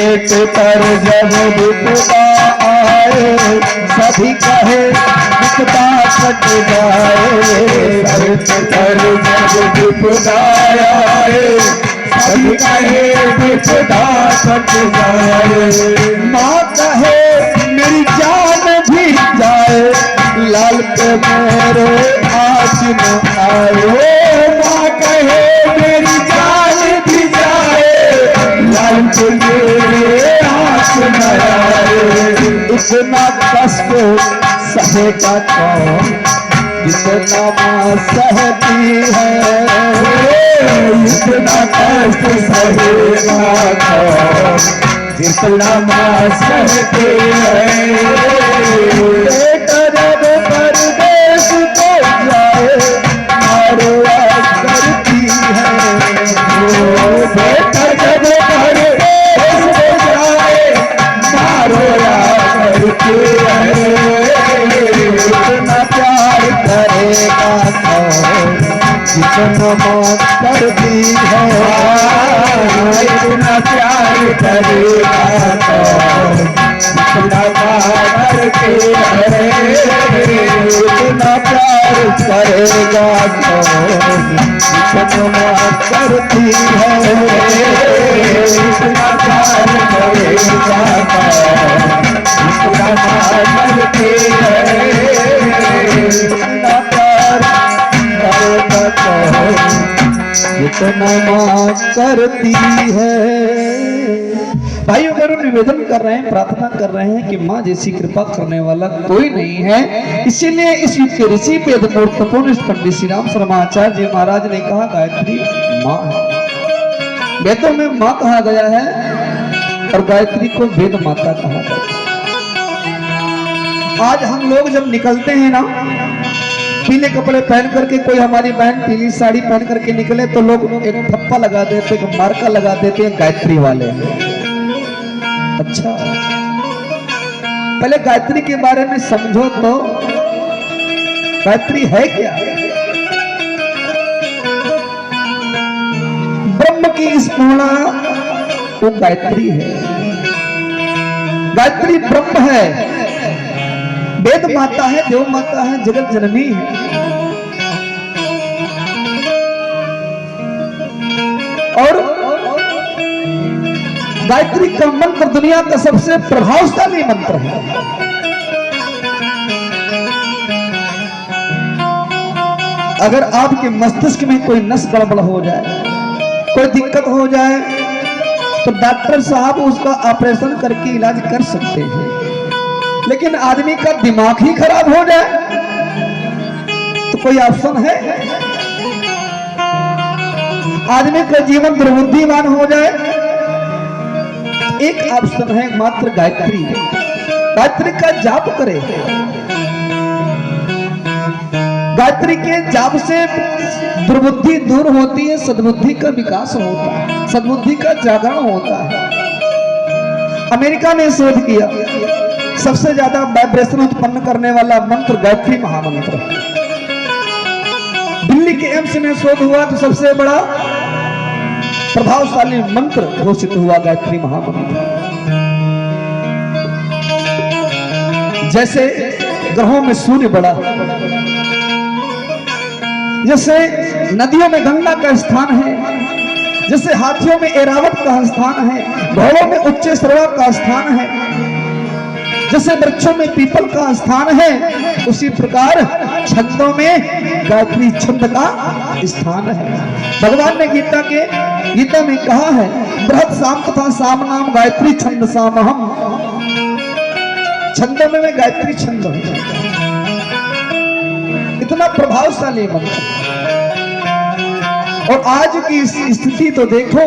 पेट पर जब विपदा आए, सभी कहे विपदा कट जाए। पेट पर जब विपदा आए, सभी कहे विपदा कट जाए। माँ कहे मेरी जान भी जाए, लाल पे मेरे आज न आए। माँ कहे मेरी जान भी जाए, लाल पे मेरे आज न आए। इतना कष्ट सहेगा कौन, जितना माँ सहती है। इतना कष्ट सहेगा कौन, जितना माँ सहती है। बेटा जब परदेश को जाए, मारवा करती है। बेटा जब परदेश को जाए, मारवा करती है। इतना प्यार करेगा कौन, जितना माँ करती है। इतना प्यार करेगा कौन, जितना माँ करती है। इतना प्यार करेगा कौन, जितना माँ करती है। इतना प्यार करेगा कौन, जितना माँ करती है। इतना प्यार करेगा कौन, जितना माँ करती है। भाइयों बहनों, निवेदन कर रहे हैं, प्रार्थना कर रहे हैं कि माँ जैसी कृपा करने वाला कोई नहीं है। इसीलिए इस युग के ऋषि वेद मूर्तपूर्ण पंडित श्री राम शर्माचार्य जी महाराज ने कहा गायत्री माँ है। वेदों में माँ कहा गया है और गायत्री को वेद माता कहा गया। आज हम लोग जब निकलते हैं ना, पीले कपड़े पहन करके, कोई हमारी बहन पीली साड़ी पहन करके निकले तो लोग एक ठप्पा लगा देते, एक मार्का लगा देते हैं, गायत्री वाले। अच्छा, पहले गायत्री के बारे में समझो तो गायत्री है क्या? ब्रह्म की स्पूर्णा वो गायत्री है। गायत्री ब्रह्म है, वेद माता है, देव माता है, जगत जननी है। और गायत्री का मंत्र दुनिया का सबसे प्रभावशाली मंत्र है। अगर आपके मस्तिष्क में कोई नस गड़बड़ हो जाए, कोई दिक्कत हो जाए, तो डॉक्टर साहब उसका ऑपरेशन करके इलाज कर सकते हैं। लेकिन आदमी का दिमाग ही खराब हो जाए तो कोई ऑप्शन है? आदमी का जीवन दुर्बुद्धिमान हो जाए, एक ऑप्शन है, मात्र गायत्री। गायत्री का जाप करे। गायत्री के जाप से दुर्बुद्धि दूर होती है, सद्बुद्धि का विकास होता है, सद्बुद्धि का जागरण होता है। अमेरिका ने शोध किया, सबसे ज्यादा वाइब्रेशन उत्पन्न करने वाला मंत्र गायत्री महामंत्र। दिल्ली के एम्स में शोध हुआ तो सबसे बड़ा प्रभावशाली मंत्र घोषित हुआ गायत्री महामंत्र। जैसे ग्रहों में सूर्य बड़ा, जैसे नदियों में गंगा का स्थान है, जैसे हाथियों में ऐरावत का स्थान है, घोड़ों में उच्चैश्रवा का स्थान है, जैसे वृक्षों में पीपल का स्थान है, उसी प्रकार छंदों में गायत्री छंद का स्थान है। भगवान ने गीता में कहा है, बृहत साम तथा साम नाम गायत्री छंद सामहम। छंदों में मैं गायत्री छंद हूं। इतना प्रभावशाली मंत्र। और आज की स्थिति तो देखो,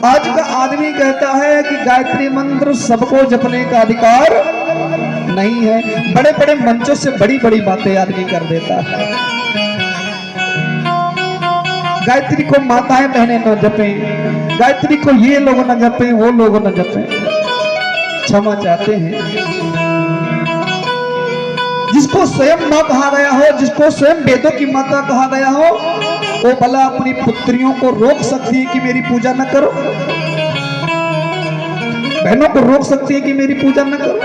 आज का आदमी कहता है कि गायत्री मंत्र सबको जपने का अधिकार नहीं है। बड़े बड़े मंचों से बड़ी बड़ी बातें आदमी कर देता है। गायत्री को माताएं बहनें न जपें, गायत्री को ये लोग न जपें, वो लोग न जपें। क्षमा चाहते हैं। जिसको स्वयं मां कहा गया हो, जिसको स्वयं वेदों की माता कहा गया हो, वो भला अपनी पुत्रियों को रोक सकती है कि मेरी पूजा न करो? बहनों को रोक सकती है कि मेरी पूजा न करो?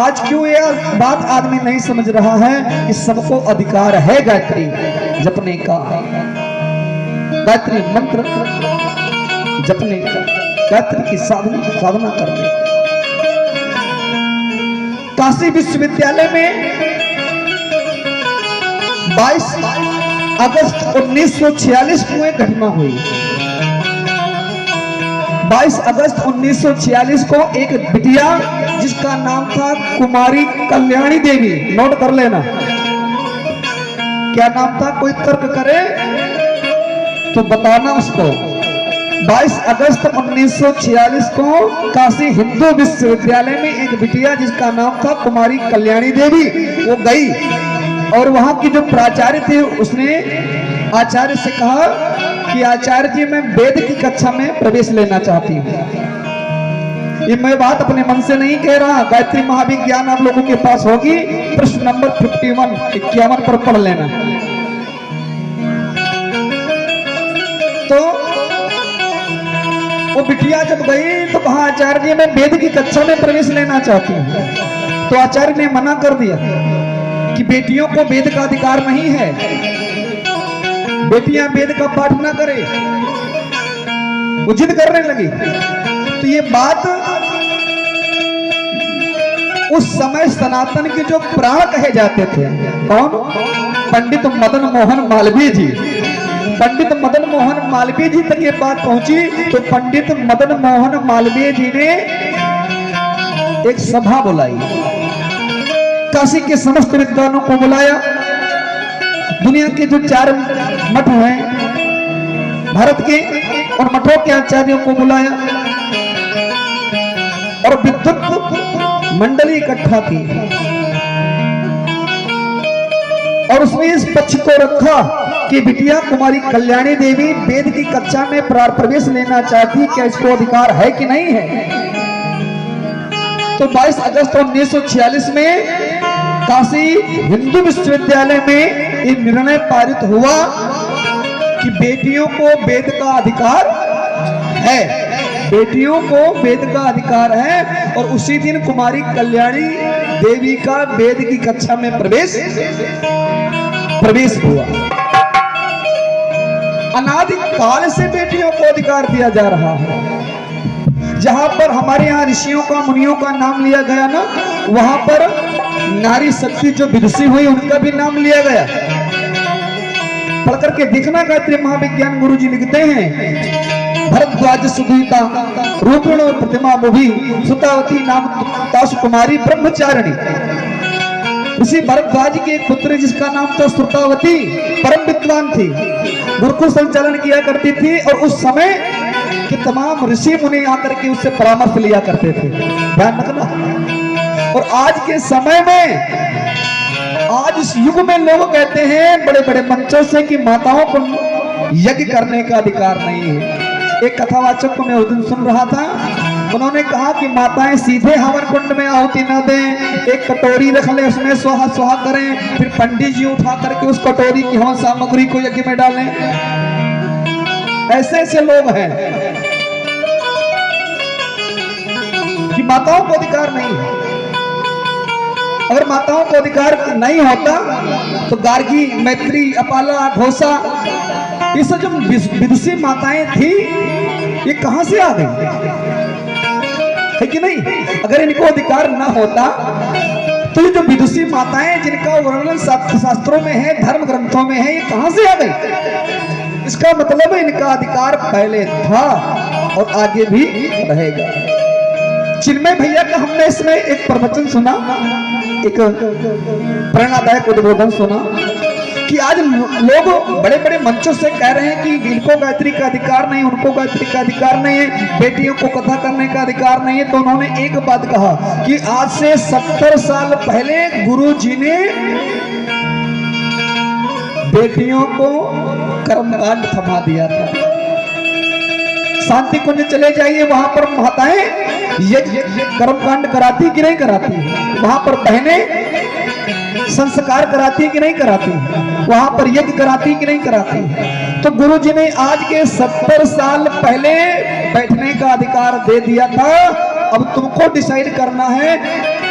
आज क्यों यह बात आदमी नहीं समझ रहा है कि सबको अधिकार है गायत्री जपने का, गायत्री मंत्र जपने का, गायत्री की साधना करने का। काशी विश्वविद्यालय में 22 अगस्त 1946 को एक घटना हुई। 22 अगस्त 1946 को एक बिटिया जिसका नाम था कुमारी कल्याणी देवी, नोट कर लेना क्या नाम था, कोई तर्क करे तो बताना उसको। 22 अगस्त 1946 को काशी हिंदू विश्वविद्यालय में एक बिटिया जिसका नाम था कुमारी कल्याणी देवी, वो गई और वहां की जो प्राचार्य थे उसने आचार्य से कहा कि आचार्य जी मैं वेद की कक्षा में प्रवेश लेना चाहती हूँ। ये मैं बात अपने मन से नहीं कह रहा, गायत्री महाविज्ञान आप लोगों के पास होगी, प्रश्न नंबर 51 पर पढ़ लेना। तो वो बिटिया जब गई तो कहा आचार्य जी मैं वेद की कक्षा में प्रवेश लेना चाहती हूँ। तो आचार्य ने मना कर दिया कि बेटियों को वेद का अधिकार नहीं है, बेटियां वेद का पाठ ना करें। वो जिद करने लगी। तो ये बात उस समय सनातन के जो प्राण कहे जाते थे, कौन? पंडित मदन मोहन मालवीय जी। पंडित मदन मोहन मालवीय जी तक ये बात पहुंची तो पंडित मदन मोहन मालवीय जी ने एक सभा बुलाई, काशी के समस्त विद्वानों को बुलाया, दुनिया के जो 4 मठ हैं भारत के, और मठों के आचार्यों को बुलाया और विद्वत मंडली इकट्ठा की और उसमें इस पक्ष को रखा कि बिटिया कुमारी कल्याणी देवी वेद की कक्षा में प्रवेश लेना चाहती, क्या इसको अधिकार है कि नहीं है? तो 22 अगस्त 1946 में काशी हिंदू विश्वविद्यालय में एक निर्णय पारित हुआ कि बेटियों को वेद का अधिकार है, बेटियों को वेद का अधिकार है। और उसी दिन कुमारी कल्याणी देवी का वेद की कक्षा में प्रवेश हुआ। अनादि काल से बेटियों को अधिकार दिया जा रहा है। जहां पर हमारे यहाँ ऋषियों का मुनियों का नाम लिया गया ना, वहां पर नारी शक्ति जो विदुषी हुई उनका भी नाम लिया गया। पढ़ करके देखना, गायत्री महाविज्ञान गुरु जी लिखते हैं भरद्वाज सुदीता रूपिण प्रतिमा मुभि सुतावती नाम तासु कुमारी ब्रह्मचारिणी। ऋषि भरद्वाज के एक पुत्र जिसका नाम था सुतावती, परम विद्वान थी, गुरुकुल संचालन किया करती थी और उस समय के तमाम ऋषि मुनि आकर के उससे परामर्श लिया करते थे। ध्यान रखना। और आज के समय में, आज इस युग में लोग कहते हैं बड़े बड़े मंचों से कि माताओं को यज्ञ करने का अधिकार नहीं है। एक कथावाचक को मैं उस दिन सुन रहा था, उन्होंने कहा कि माताएं सीधे हवन कुंड में आहुति न दें, एक कटोरी रख ले, उसमें स्वाहा स्वाहा करें, फिर पंडित जी उठा करके उस कटोरी की हवन सामग्री को यज्ञ में डालें। ऐसे ऐसे लोग हैं कि माताओं को अधिकार नहीं है। अगर माताओं को अधिकार नहीं होता तो गार्गी, मैत्री, अपाला, घोषा, ये सब जो विदुषी माताएं थी ये कहां से आ गई, है कि नहीं? अगर इनको अधिकार ना होता तो ये जो विदुषी माताएं जिनका वर्णन शास्त्रों में है, धर्म ग्रंथों में है, ये कहां से आ गई? इसका मतलब है इनका अधिकार पहले था और आगे भी रहेगा। चिन्मय भैया का हमने इसमें एक प्रवचन सुना, एक प्रेरणादायक उद्बोधन सुना कि आज लोग बड़े बड़े मंचों से कह रहे हैं कि इनको गायत्री का अधिकार नहीं, उनको गायत्री का अधिकार नहीं है, बेटियों को कथा करने का अधिकार नहीं है। तो उन्होंने एक बात कहा कि आज से 70 साल पहले गुरु जी ने बेटियों को कर्मकांड थमा दिया था। शांति कुंज चले जाइए, वहां पर माताएं ये कर्मकांड कराती कि नहीं कराती? वहां पर बहनें संस्कार कराती है कि नहीं कराती, वहां पर यज्ञ कराती है कि नहीं कराती। तो गुरु जी ने आज के 70 साल पहले बैठने का अधिकार दे दिया था। अब तुमको डिसाइड करना है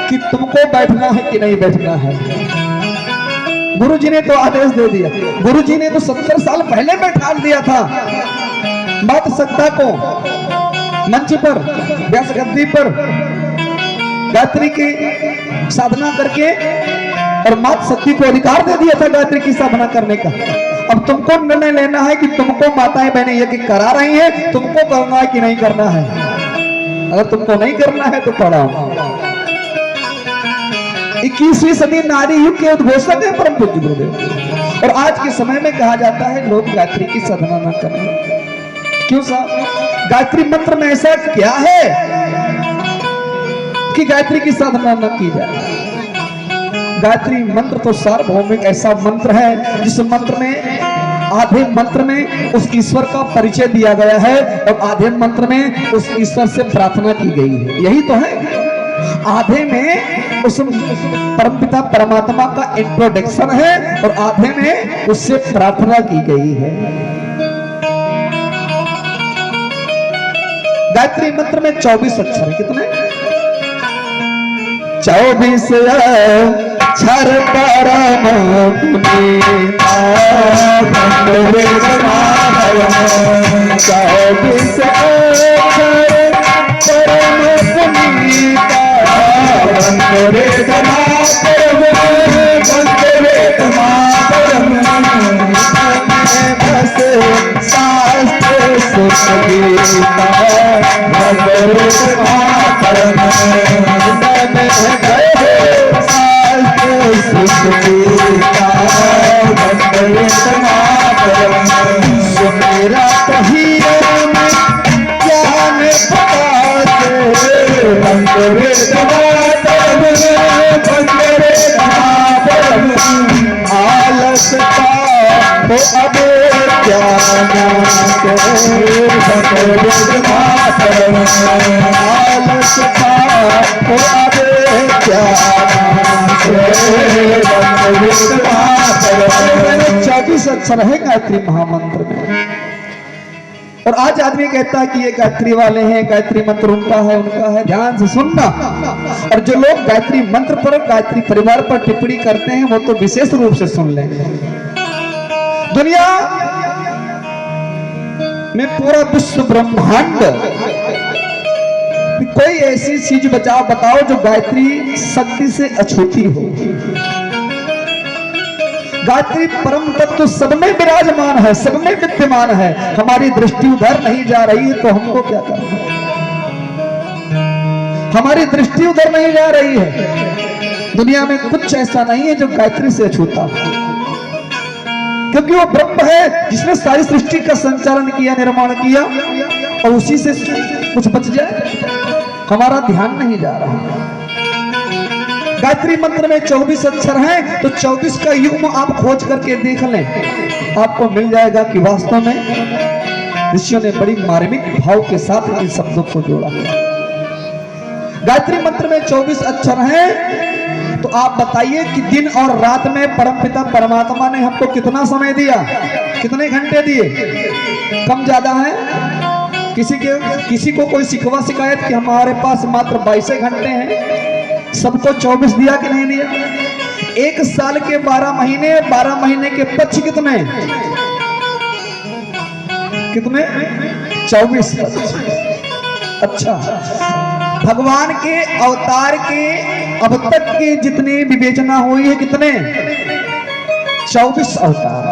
कि तुमको बैठना है कि नहीं बैठना है। गुरु जी ने तो आदेश दे दिया, गुरु जी ने तो 70 साल पहले बैठा दिया था। मात सत्ता को मंच पर, व्यास गद्दी पर गायत्री की साधना करके और मात शक्ति को अधिकार दे दिया था गायत्री की साधना करने का। अब तुमको निर्णय लेना है कि तुमको माताएं बहनें यज्ञ करा रही हैं, तुमको करना है कि नहीं करना है। अगर तुमको नहीं करना है तो पढ़ाओ। 21वीं सदी नारी युग के उद्घोषक है परम पूज्य गुरुदेव। और आज के समय में कहा जाता है लोग गायत्री की साधना न करें। क्यों साहब? गायत्री मंत्र में ऐसा क्या है कि गायत्री की साधना न की जाए? गायत्री मंत्र तो सार्वभौमिक ऐसा मंत्र है जिस मंत्र में आधे मंत्र में उस ईश्वर का परिचय दिया गया है और आधे मंत्र में उस ईश्वर से प्रार्थना की गई है। यही तो है। आधे में उस परमपिता परमात्मा का इंट्रोडक्शन है और आधे में उससे प्रार्थना की गई है। गायत्री मंत्र में 24 अक्षर है। कितने? 24 अक्षर परम पुनीता 24 अक्षर परम पुनीता मेरा चौबीस अक्षर है गायत्री महामंत्र में। और आज आदमी कहता है कि ये गायत्री वाले हैं, गायत्री मंत्र उनका है। ध्यान से सुनना। और जो लोग गायत्री मंत्र पर, गायत्री परिवार पर टिप्पणी करते हैं वो तो विशेष रूप से सुन लें। दुनिया में पूरा विश्व ब्रह्मांड कोई ऐसी चीज बताओ जो गायत्री शक्ति से अछूती हो। गायत्री परम तत्व सब में विराजमान है, सब में विद्यमान है। हमारी दृष्टि उधर नहीं जा रही है तो हमको क्या करना? हमारी दृष्टि उधर नहीं जा रही है। दुनिया में कुछ ऐसा नहीं है जो गायत्री से अछूता, क्योंकि वो ब्रह्म है जिसने सारी सृष्टि का संचालन किया, निर्माण किया, और उसी से कुछ बच जाए। हमारा ध्यान नहीं जा रहा। गायत्री मंत्र में 24 अक्षर हैं, तो 24 का युग्म आप खोज करके देख लें, आपको मिल जाएगा कि वास्तव में ऋषियों ने बड़ी मार्मिक भाव के साथ इन शब्दों को जोड़ा। गायत्री मंत्र में 24 अक्षर हैं, तो आप बताइए कि दिन और रात में परमपिता परमात्मा ने हमको कितना समय दिया, कितने घंटे दिए? कम ज्यादा है? किसी को कोई शिकवा शिकायत कि हमारे पास मात्र 22 घंटे हैं? सबको 24 दिया कि नहीं दिया? एक साल के 12 महीने, 12 महीने के पक्ष कितने? 24 पक्ष। अच्छा, भगवान के अवतार के अब तक के जितने विवेचना हुई है कितने? 24 अवतार।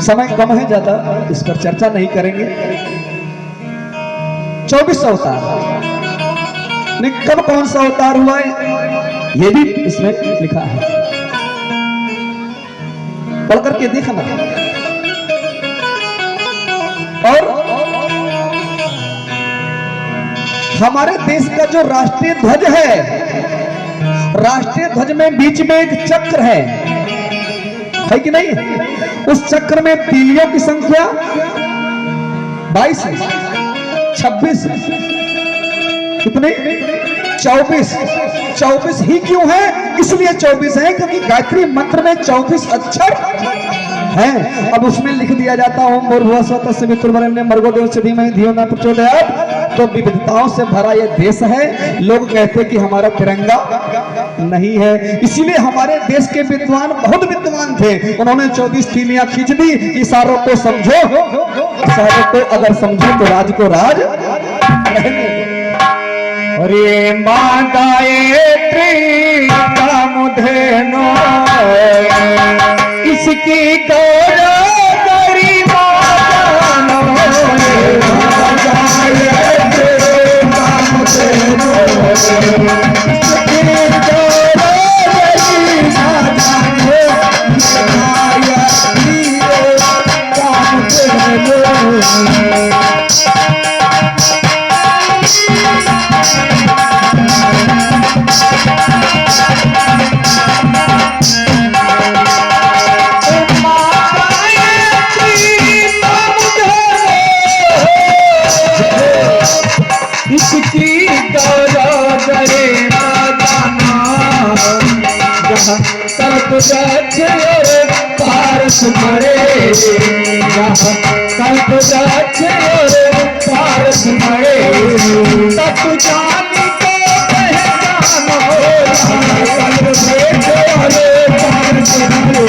समय कम है, ज्यादा इस पर चर्चा नहीं करेंगे। 24 अवतार ने कब कौन सा अवतार हुआ है ये भी इसमें लिखा है, पढ़ करके देखना। और हमारे देश का जो राष्ट्रीय ध्वज है, राष्ट्रीय ध्वज में बीच में एक चक्र है कि नहीं? उस चक्र में तीलियों की संख्या 22 है, 26 कितने? 24 ही क्यों है? इसलिए 24 है क्योंकि गायत्री मंत्र में 24 अक्षर हैं। अब उसमें लिख दिया जाता ओम भूर्भुवः स्वः तत्सवितुर्वरेण्यं भर्गो देवस्य धीमहि धियो न प्रचोदयात्। तो विविधताओं से भरा ये देश है। लोग कहते कि हमारा तिरंगा नहीं है, इसीलिए हमारे देश के विद्वान बहुत विद्वान थे, उन्होंने 24 तीलियां खींच दी। इशारों को समझो, इशारों को अगर समझो तो राज को राज अरे माँ गायत्री कामधेनु इसकी गौरव करी मानो। कल्प वृक्ष और पारस मरे, कल्प वृक्ष और पारस मरे, तब जान को पहचानो। कल्प वृक्ष और पारस मरे, पारस मरे।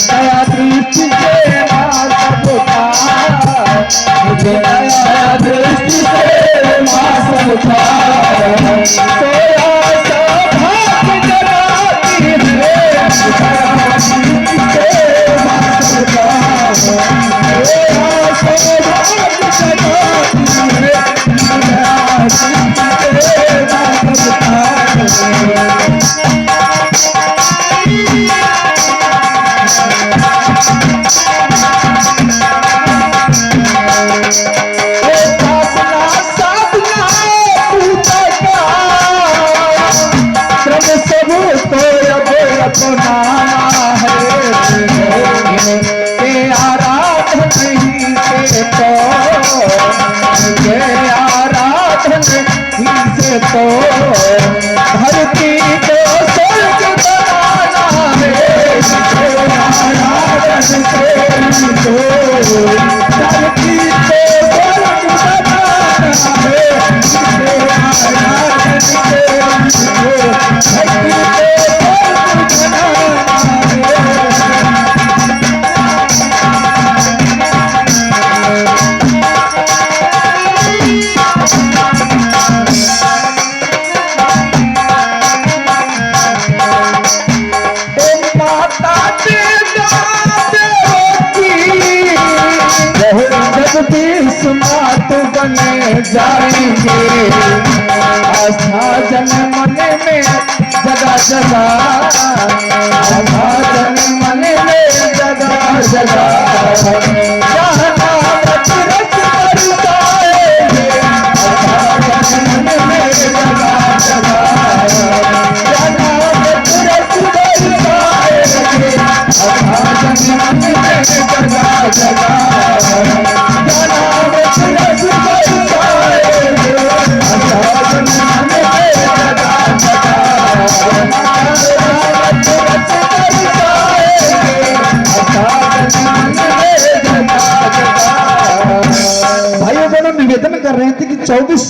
दया दृष्टि से मुझे दया दृष्टि से मासूम तो धरती को स्वर्ग बनाना है, धरती को स्वर्ग बने जाएंगे। आस्था जन मन में जगह जगह, आस्था जन मन में जगह जगह, निवेदन कर रहे थे कि 24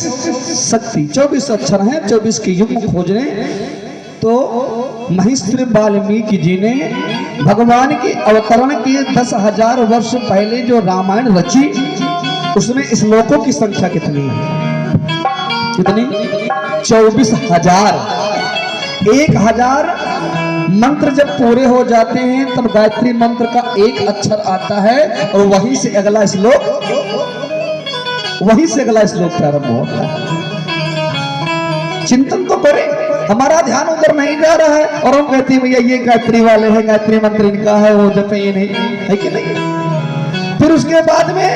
शक्ति 24 अक्षर हैं, 24 के युग खोजने। तो महर्षि वाल्मीकि जी ने भगवान के अवतरण के 10,000 वर्ष पहले जो रामायण रची, उसमें श्लोकों की संख्या कितनी है? कितनी? 24,000। 1,000 मंत्र जब पूरे हो जाते हैं तब गायत्री मंत्र का एक अक्षर आता है और वहीं से अगला श्लोक प्रारंभ होता है। चिंतन तो करें। हमारा ध्यान उधर नहीं जा रहा है और हम कहते हैं भैया ये गायत्री वाले हैं, गायत्री मंत्र इनका है, वो जपे ये नहीं है कि नहीं। फिर उसके बाद में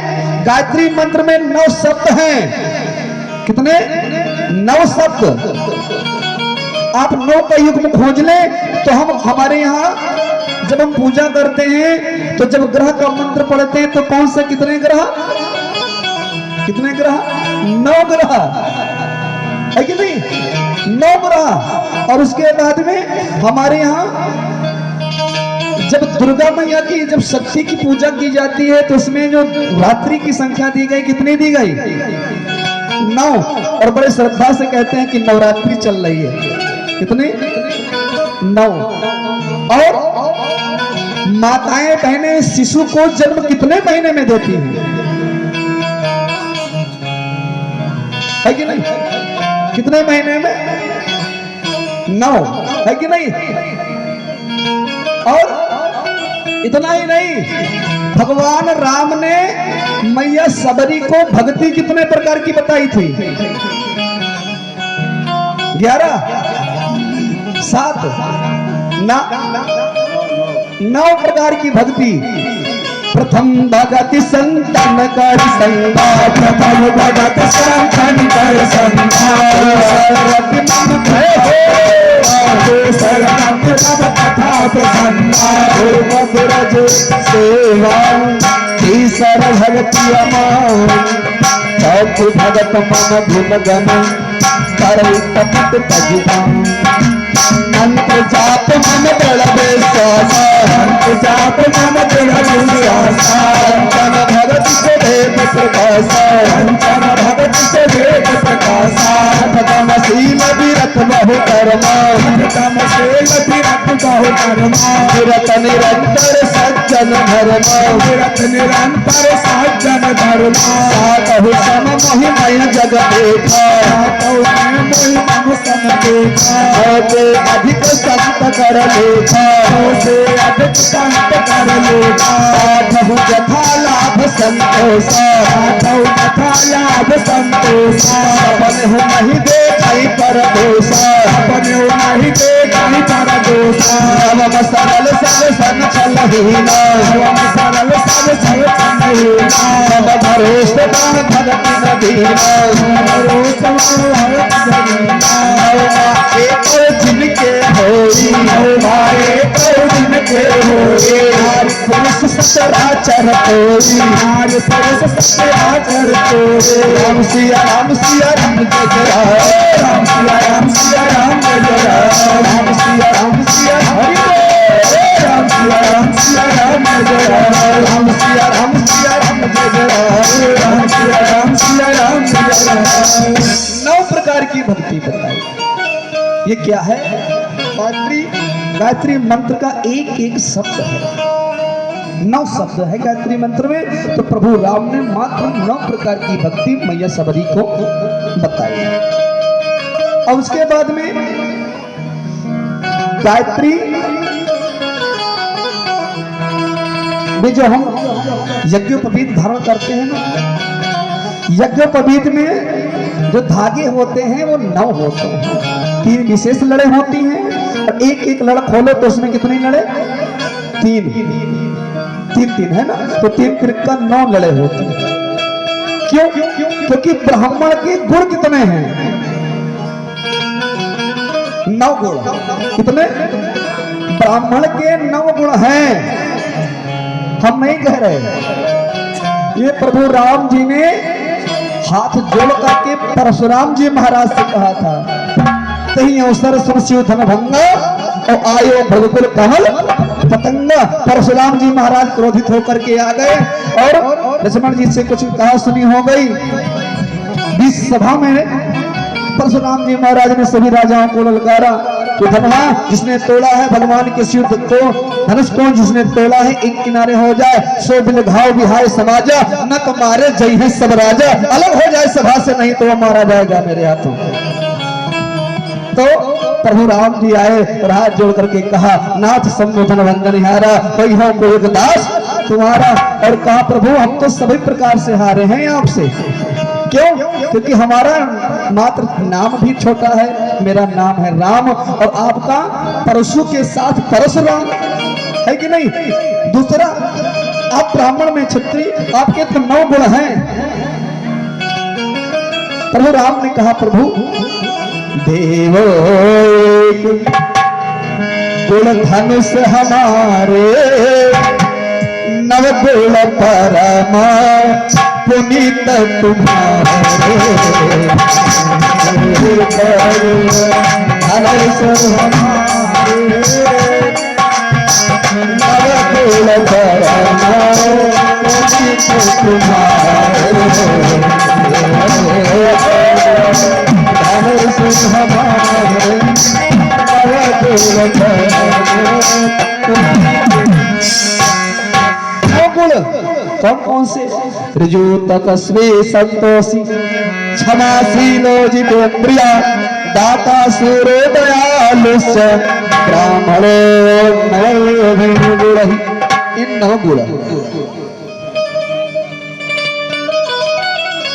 गायत्री मंत्र में 9 शब्द हैं। कितने? 9 शब्द। आप 9 का युग्म खोज लें तो हम हमारे यहाँ जब हम पूजा करते हैं तो जब ग्रह का मंत्र पढ़ते हैं तो कौन सा कितने ग्रह? कितने ग्रह? 9 ग्रह है कि नहीं? 9 ग्रह। और उसके बाद में हमारे यहाँ जब दुर्गा मैया की जब शक्ति की पूजा की जाती है तो उसमें जो रात्रि की संख्या दी गई कितनी दी गई? 9। और बड़े श्रद्धा से कहते हैं कि नवरात्रि चल रही है। कितने? 9। और माताएं बहनें शिशु को जन्म कितने महीने में देती हैं? है कि नहीं? कितने महीने में? 9 है कि नहीं? और इतना ही नहीं, भगवान राम ने मैया सबरी को भक्ति कितने प्रकार की बताई थी? 11 7 9 प्रकार की भक्ति। प्रथम भगति संतन कर संगा, प्रथम भगति संतन कर संगा, सरति मन शरण कथा प्रसन्ना, ब्रज सेवा तीसर भगति अमान, चौथी भगत मन धुन गम कर तपत तजिदान, मंत्र जाप मन दृढ़ विश्वास, मंत्र जाप मन दृढ़ विश्वास, पंचम भगत से वेद प्रकाश, पंचम भगत से वेद प्रकाश, खतम शील विरत बहु कर्म, खतम शील विरत बहु कर्म, विरत निरंतर सज्जन धर्म, विरत निरंतर सज्जन धर्म, सातहु सम महिमय जग देखा, सातहु मोहि मम सम देखा, अधिक संत कर लेखा, से अधिक संत कर लेखा, साधु यथा लाभ संतोष, साधु यथा लाभ संतोष, अपने हो नहीं देखाई पर दोष, अपने हो नहीं देखाई पर दोष, नवम सरल सब सन चलहीना, नवम सरल सब सन चलहीना, नव भरोस भगति नदीना, भरोस भगति नदीना, एक जिनके होई एक जिनके होई, नारी पुरुष सचराचर कोई, नारी पुरुष सचराचर कोई, राम सिया राम जय राम, राम सिया राम जय राम, राम सिया हरि बोल, राम सिया राम जय राम, राम सिया राम जय राम, राम सिया राम जय राम। 9 प्रकार की भक्ति बताई। ये क्या है? गायत्री मंत्र का एक शब्द है। 9 शब्द है गायत्री मंत्र में। तो प्रभु राम ने मात्र 9 प्रकार की भक्ति मैया सबरी को बताई। और उसके बाद में गायत्री में जो हम यज्ञोपवीत धारण करते हैं ना, यज्ञोपवीत में जो धागे होते हैं वो 9 होते हैं। 3 विशेष लड़े होती हैं और एक लड़ खोलो तो उसमें कितनी लड़े? 3 है ना। तो 3 त्रिका 9 लड़े होते हैं। क्यों? क्योंकि ब्राह्मण के गुण कितने हैं? 9 गुण। कितने? ब्राह्मण के 9 गुण हैं। हम नहीं कह रहे। ये प्रभु राम जी ने हाथ जोड़ करके परशुराम जी महाराज से कहा था, कहीं अवसर सुरसियो धन भंगा और आयो भगकुल कमल पतंगा। परशुराम जी महाराज क्रोधित होकर के आ गए और लक्ष्मण जी से कुछ कहा सुनी हो गई। बीच सभा में परशुराम जी महाराज ने सभी राजाओं को ललकारा कि धनवा जिसने तोड़ा है भगवान के शिव को, धनुष को जिसने तोड़ा है एक किनारे हो जाए, सो बिल घाव विहाय समाजा, नक मारे जय है सब राजा, अलग हो जाए सभा से नहीं तो वो मारा जाएगा मेरे हाथों। तो प्रभु राम जी आए और हाथ जोड़ करके कहा, नाथ संबोधन वंदनिहारा कोई हो कोई एक दास तुम्हारा। और कहा प्रभु हम तो सभी प्रकार से हारे हैं आपसे। क्यों? क्योंकि हमारा मात्र नाम भी छोटा है, मेरा नाम है राम और आपका परशु के साथ परशुराम है कि नहीं। दूसरा, आप ब्राह्मण में क्षत्रिय, आपके तो 9 गुण हैं। प्रभु राम ने कहा, प्रभु देवो गुण धनुष हमारे, नवगुण परमा पुनीत तुम्हारे। धनुष हमारे, नवगुण परमा पुनीत तुम्हारे। धनुष हमारे, नवगुण गुण कौन कौन से? ऋजु तपस्वी संतोषी, क्षमाशीलो जितेन्द्रिया, दाता सूरो दयालु, ब्राह्मणो गुण। इन 9 गुण।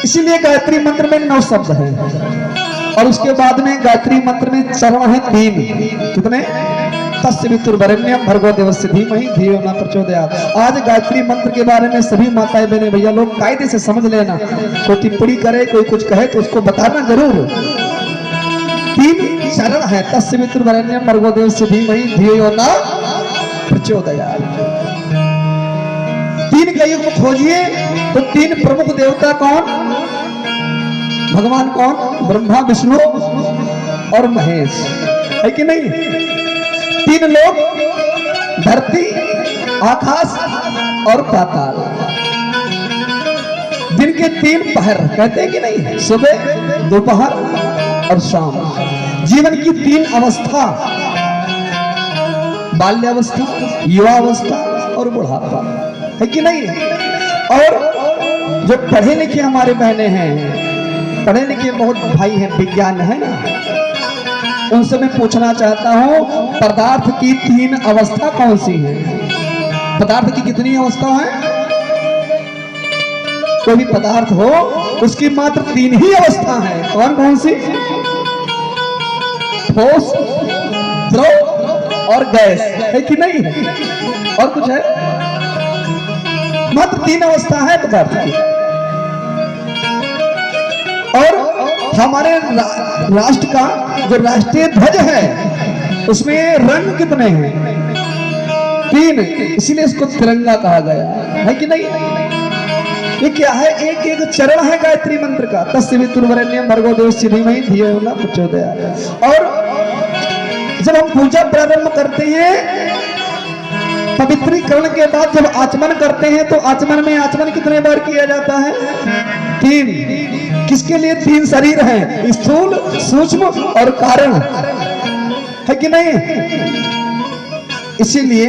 इसीलिए गायत्री मंत्र में 9 शब्द हैं और उसके बाद में गायत्री मंत्र में चरण है 3। कितने? तस्य वितुर्वरेण्यं भर्गो देवस्य धीमहि धियो न प्रचोदयात्। आज गायत्री मंत्र के बारे में सभी माताएं बहनें भैया लोग कायदे से समझ लेना। कोई टिप्पणी करे, कोई कुछ कहे तो उसको बताना जरूर। 3 चरण है, तस्य वितुर्वरेण्यं भर्गो देवस्य धीमहि धियो न प्रचोदयात्। 3 का युग खोजिए तो 3 प्रमुख देवता कौन? भगवान कौन? ब्रह्मा, विष्णु और महेश, है कि नहीं। 3 लोग, धरती, आकाश और पाताल। दिन के 3 पहर कहते हैं कि नहीं, सुबह, दोपहर और शाम। जीवन की 3 अवस्था, बाल्यावस्था, युवावस्था और बुढ़ापा, है कि नहीं। और जो पढ़े लिखे हमारे बहने हैं, पढ़े लिखे बहुत भाई हैं, विज्ञान है ना, उनसे मैं पूछना चाहता हूं, पदार्थ की 3 अवस्था कौन सी है? पदार्थ की कितनी अवस्था है? कोई भी पदार्थ हो उसकी मात्र 3 ही अवस्था है। कौन कौन सी? ठोस, द्रव और गैस, है कि नहीं। और कुछ है? मात्र 3 अवस्था है पदार्थ की। और हमारे राष्ट्र का जो राष्ट्रीय ध्वज है उसमें रंग कितने हैं? 3, इसीलिए इसको तिरंगा कहा गया, है कि नहीं। ये क्या है? एक एक चरण है गायत्री मंत्र का। तस्य वितुर्वरेण्यं भर्गो देवस्य धीमहि धियो न प्रचोदयात्। और जब हम पूजा प्रारंभ करते हैं, पवित्रीकरण के बाद जब आचमन करते हैं तो आचमन में आचमन कितने बार किया जाता है? 3। किसके लिए 3 शरीर हैं? स्थूल, सूक्ष्म और कारण, है कि नहीं। इसीलिए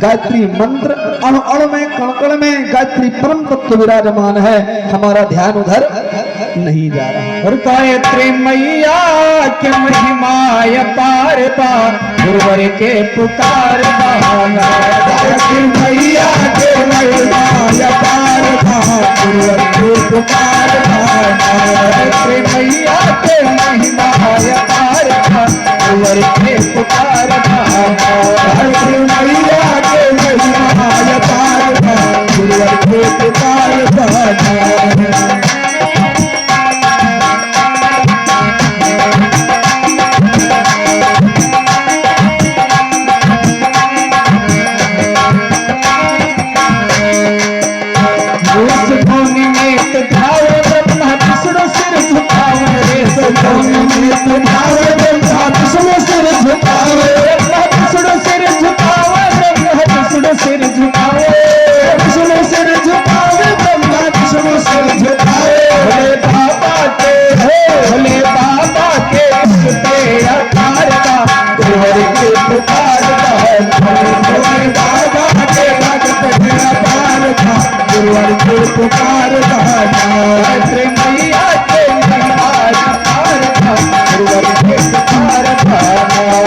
गायत्री मंत्र अणु अणु में, कण कण में गायत्री परम तत्व विराजमान है। हमारा ध्यान उधर नहीं जा रहा। और गायत्री मैया के महिमाय पार पा, गुरुवर के पुकार पाना। गायत्री मैया के महिमाय पार पा, गुरुवर के पुकार पाना। गायत्री मैया के महिमाय पार पा, गुरुवर के पुकार पाना। गायत्री मैया के महिमाय पार पा, गुरुवर के पुकार पाना। पुकार गायत्री मैया के महिमाय पार पा, गुरुवर के पुकार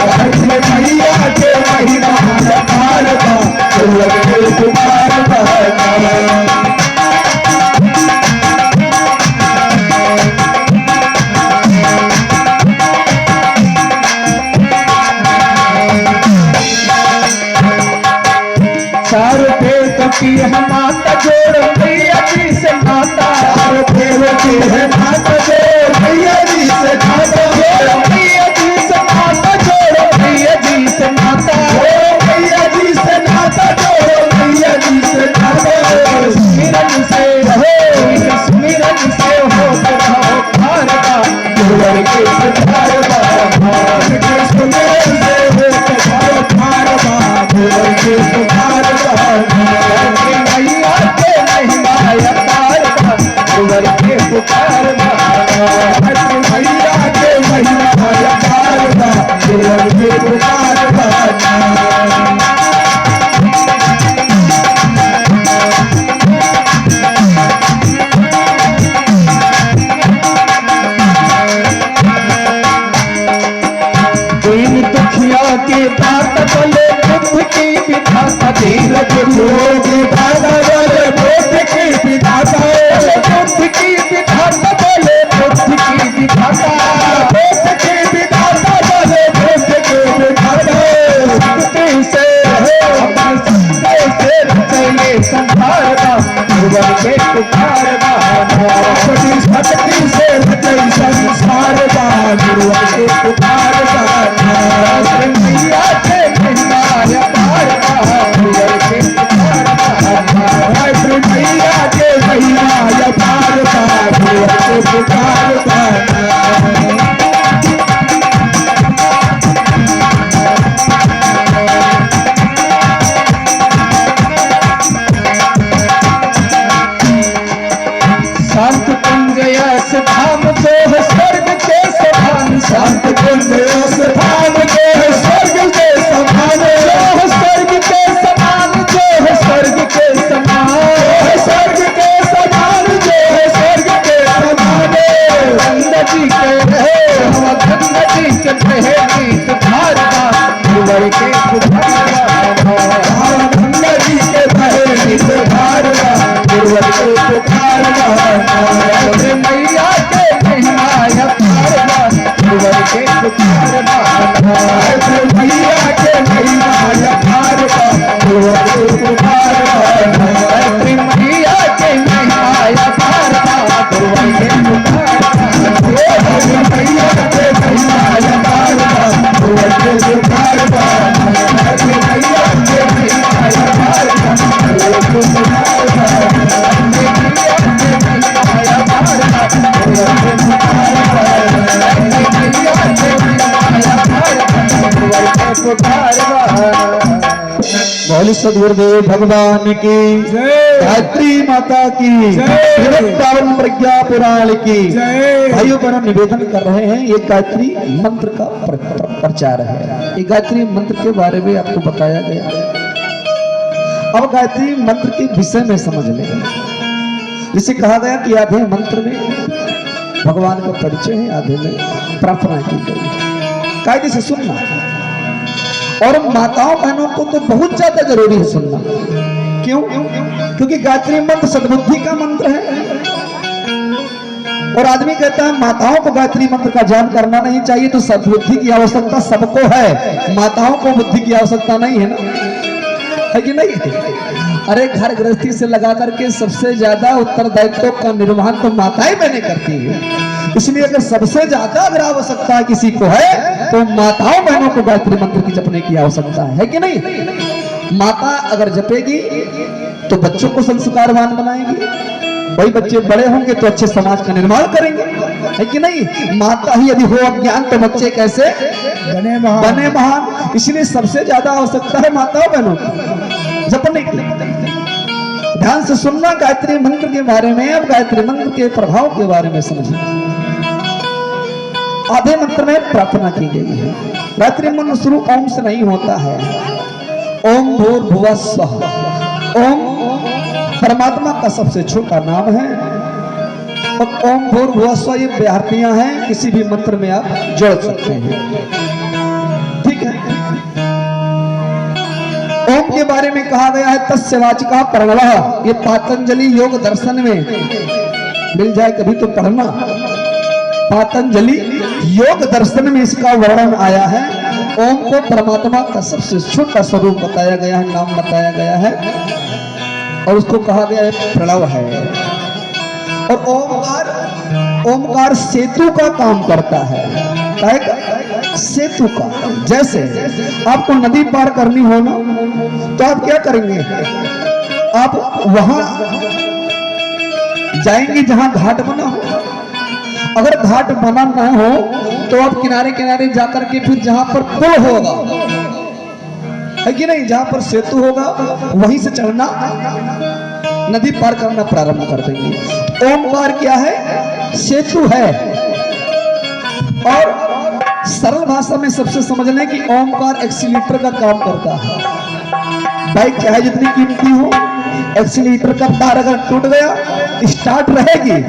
गायत्री मैया के महिमाय पार पा, गुरुवर के पुकार गुरुवर के पुकार बड़ी भक्ति से भजई संसार बा गुरुवर के पुकार मैया के महिमा अपार बा गुरुवर के पुकार मैया के महिमा अपार बा गुरुवर के पुकार शांत कुंज यस धाम जो है स्वर्ग के समान शांत कुंज यस धाम जो है स्वर्ग के समान जो है स्वर्ग के समान जो है स्वर्ग के समान स्वर्ग के समान जो है स्वर्ग के समान गंगा जी के रहे गंगा जी के रहे गीत धारा गुरुवर के गंगा जी के रहे गीत धारा गुरुवर के पुकार मैया के महिमा अपार गुरुवर के पुकार मैया के महिमा अपार गुरुवर के पुकार मैया के महिमा अपार गुरुवर के पुकार मैया के महिमा अपार गुरुवर के पुकार मैया के महिमा अपार गुरुवर के बोली सदगुरुदेव भगवान की गायत्री माता की वृंदावन प्रज्ञा पुराण की भाइयों बहनों निवेदन कर रहे हैं। ये गायत्री मंत्र का प्रचार है। ये गायत्री मंत्र के बारे में आपको बताया गया। अब गायत्री मंत्र के विषय में समझ लें। जिसे कहा गया कि आधे मंत्र में भगवान का परिचय है, आधे में प्रार्थना की गई। कायदे से सुनना, और माताओं बहनों को तो बहुत ज्यादा जरूरी है सुनना। क्यों? क्योंकि गायत्री मंत्र सद्बुद्धि का मंत्र है। और आदमी कहता है माताओं को गायत्री मंत्र का जाप करना नहीं चाहिए, तो सद्बुद्धि की आवश्यकता सबको है, माताओं को बुद्धि की आवश्यकता नहीं है ना, है कि नहीं? अरे घर गृहस्थी से लगा करके सबसे ज्यादा उत्तरदायित्व का निर्वहन तो माताएं बहनें करती है। इसलिए अगर सबसे ज्यादा अगर आवश्यकता किसी को है तो माताओं बहनों को गायत्री मंत्र की जपने की आवश्यकता है कि नहीं? माता अगर जपेगी तो बच्चों को संस्कारवान बनाएगी, वही बच्चे बड़े होंगे तो अच्छे समाज का निर्माण करेंगे, है कि नहीं? माता ही यदि हो अज्ञान तो बच्चे कैसे बने महान। इसलिए सबसे ज्यादा आवश्यकता है माताओं बहनों की जपने की। ध्यान से सुनना गायत्री मंत्र के बारे में। अब गायत्री मंत्र के प्रभाव के बारे में समझिए। आधे मंत्र में प्रार्थना की गई है। गायत्री मंत्र शुरू ओम से नहीं होता है। ओम भूर्भुवः स्वः। ओम परमात्मा का सबसे छोटा नाम है और ओम भूर्भुवः स्वः ये व्याहृतियां हैं, किसी भी मंत्र में आप जोड़ सकते हैं, ठीक है। ओम के बारे में कहा गया है तस्य वाचिका प्रणवः। ये पातंजलि योग दर्शन में मिल जाए कभी तो पढ़ना। पातंजलि योग दर्शन में इसका वर्णन आया है। ओम को परमात्मा का सबसे छोटा स्वरूप बताया गया है, नाम बताया गया है, और उसको कहा गया है प्रणव है। और ओमकार सेतु का काम करता है। सेतु का, जैसे आपको नदी पार करनी हो ना तो आप क्या करेंगे? आप वहां जाएंगे जहां घाट बना हो। अगर घाट बना ना हो तो आप किनारे किनारे जाकर के फिर जहां पर पुल होगा, है कि नहीं, जहां पर सेतु होगा वहीं से चढ़ना, नदी पार करना प्रारंभ कर देंगे। ओमकार क्या है? सेतु है। और सरल भाषा में सबसे समझ लें कि ओमकार एक्सीलेटर का काम करता है। बाइक चाहे जितनी कीमती हो, एक्सीलेटर का तार अगर टूट गया स्टार्ट रहेगी,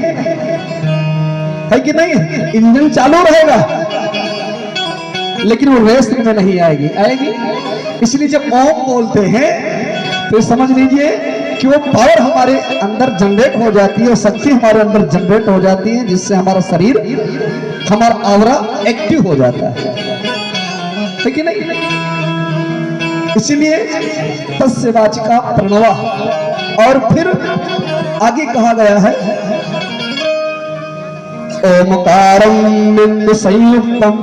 है कि नहीं? इंजन चालू रहेगा लेकिन वो रेस में नहीं आएगी। इसलिए जब ओम बोलते हैं तो समझ लीजिए कि वो पावर हमारे अंदर जनरेट हो जाती है और शक्ति हमारे अंदर जनरेट हो जाती है, जिससे हमारा शरीर, हमारा आवरा एक्टिव हो जाता है कि नहीं? इसलिए तस्य वाचिका प्रणवः। और फिर आगे कहा गया है ओमकारं बिंदु संयुक्तम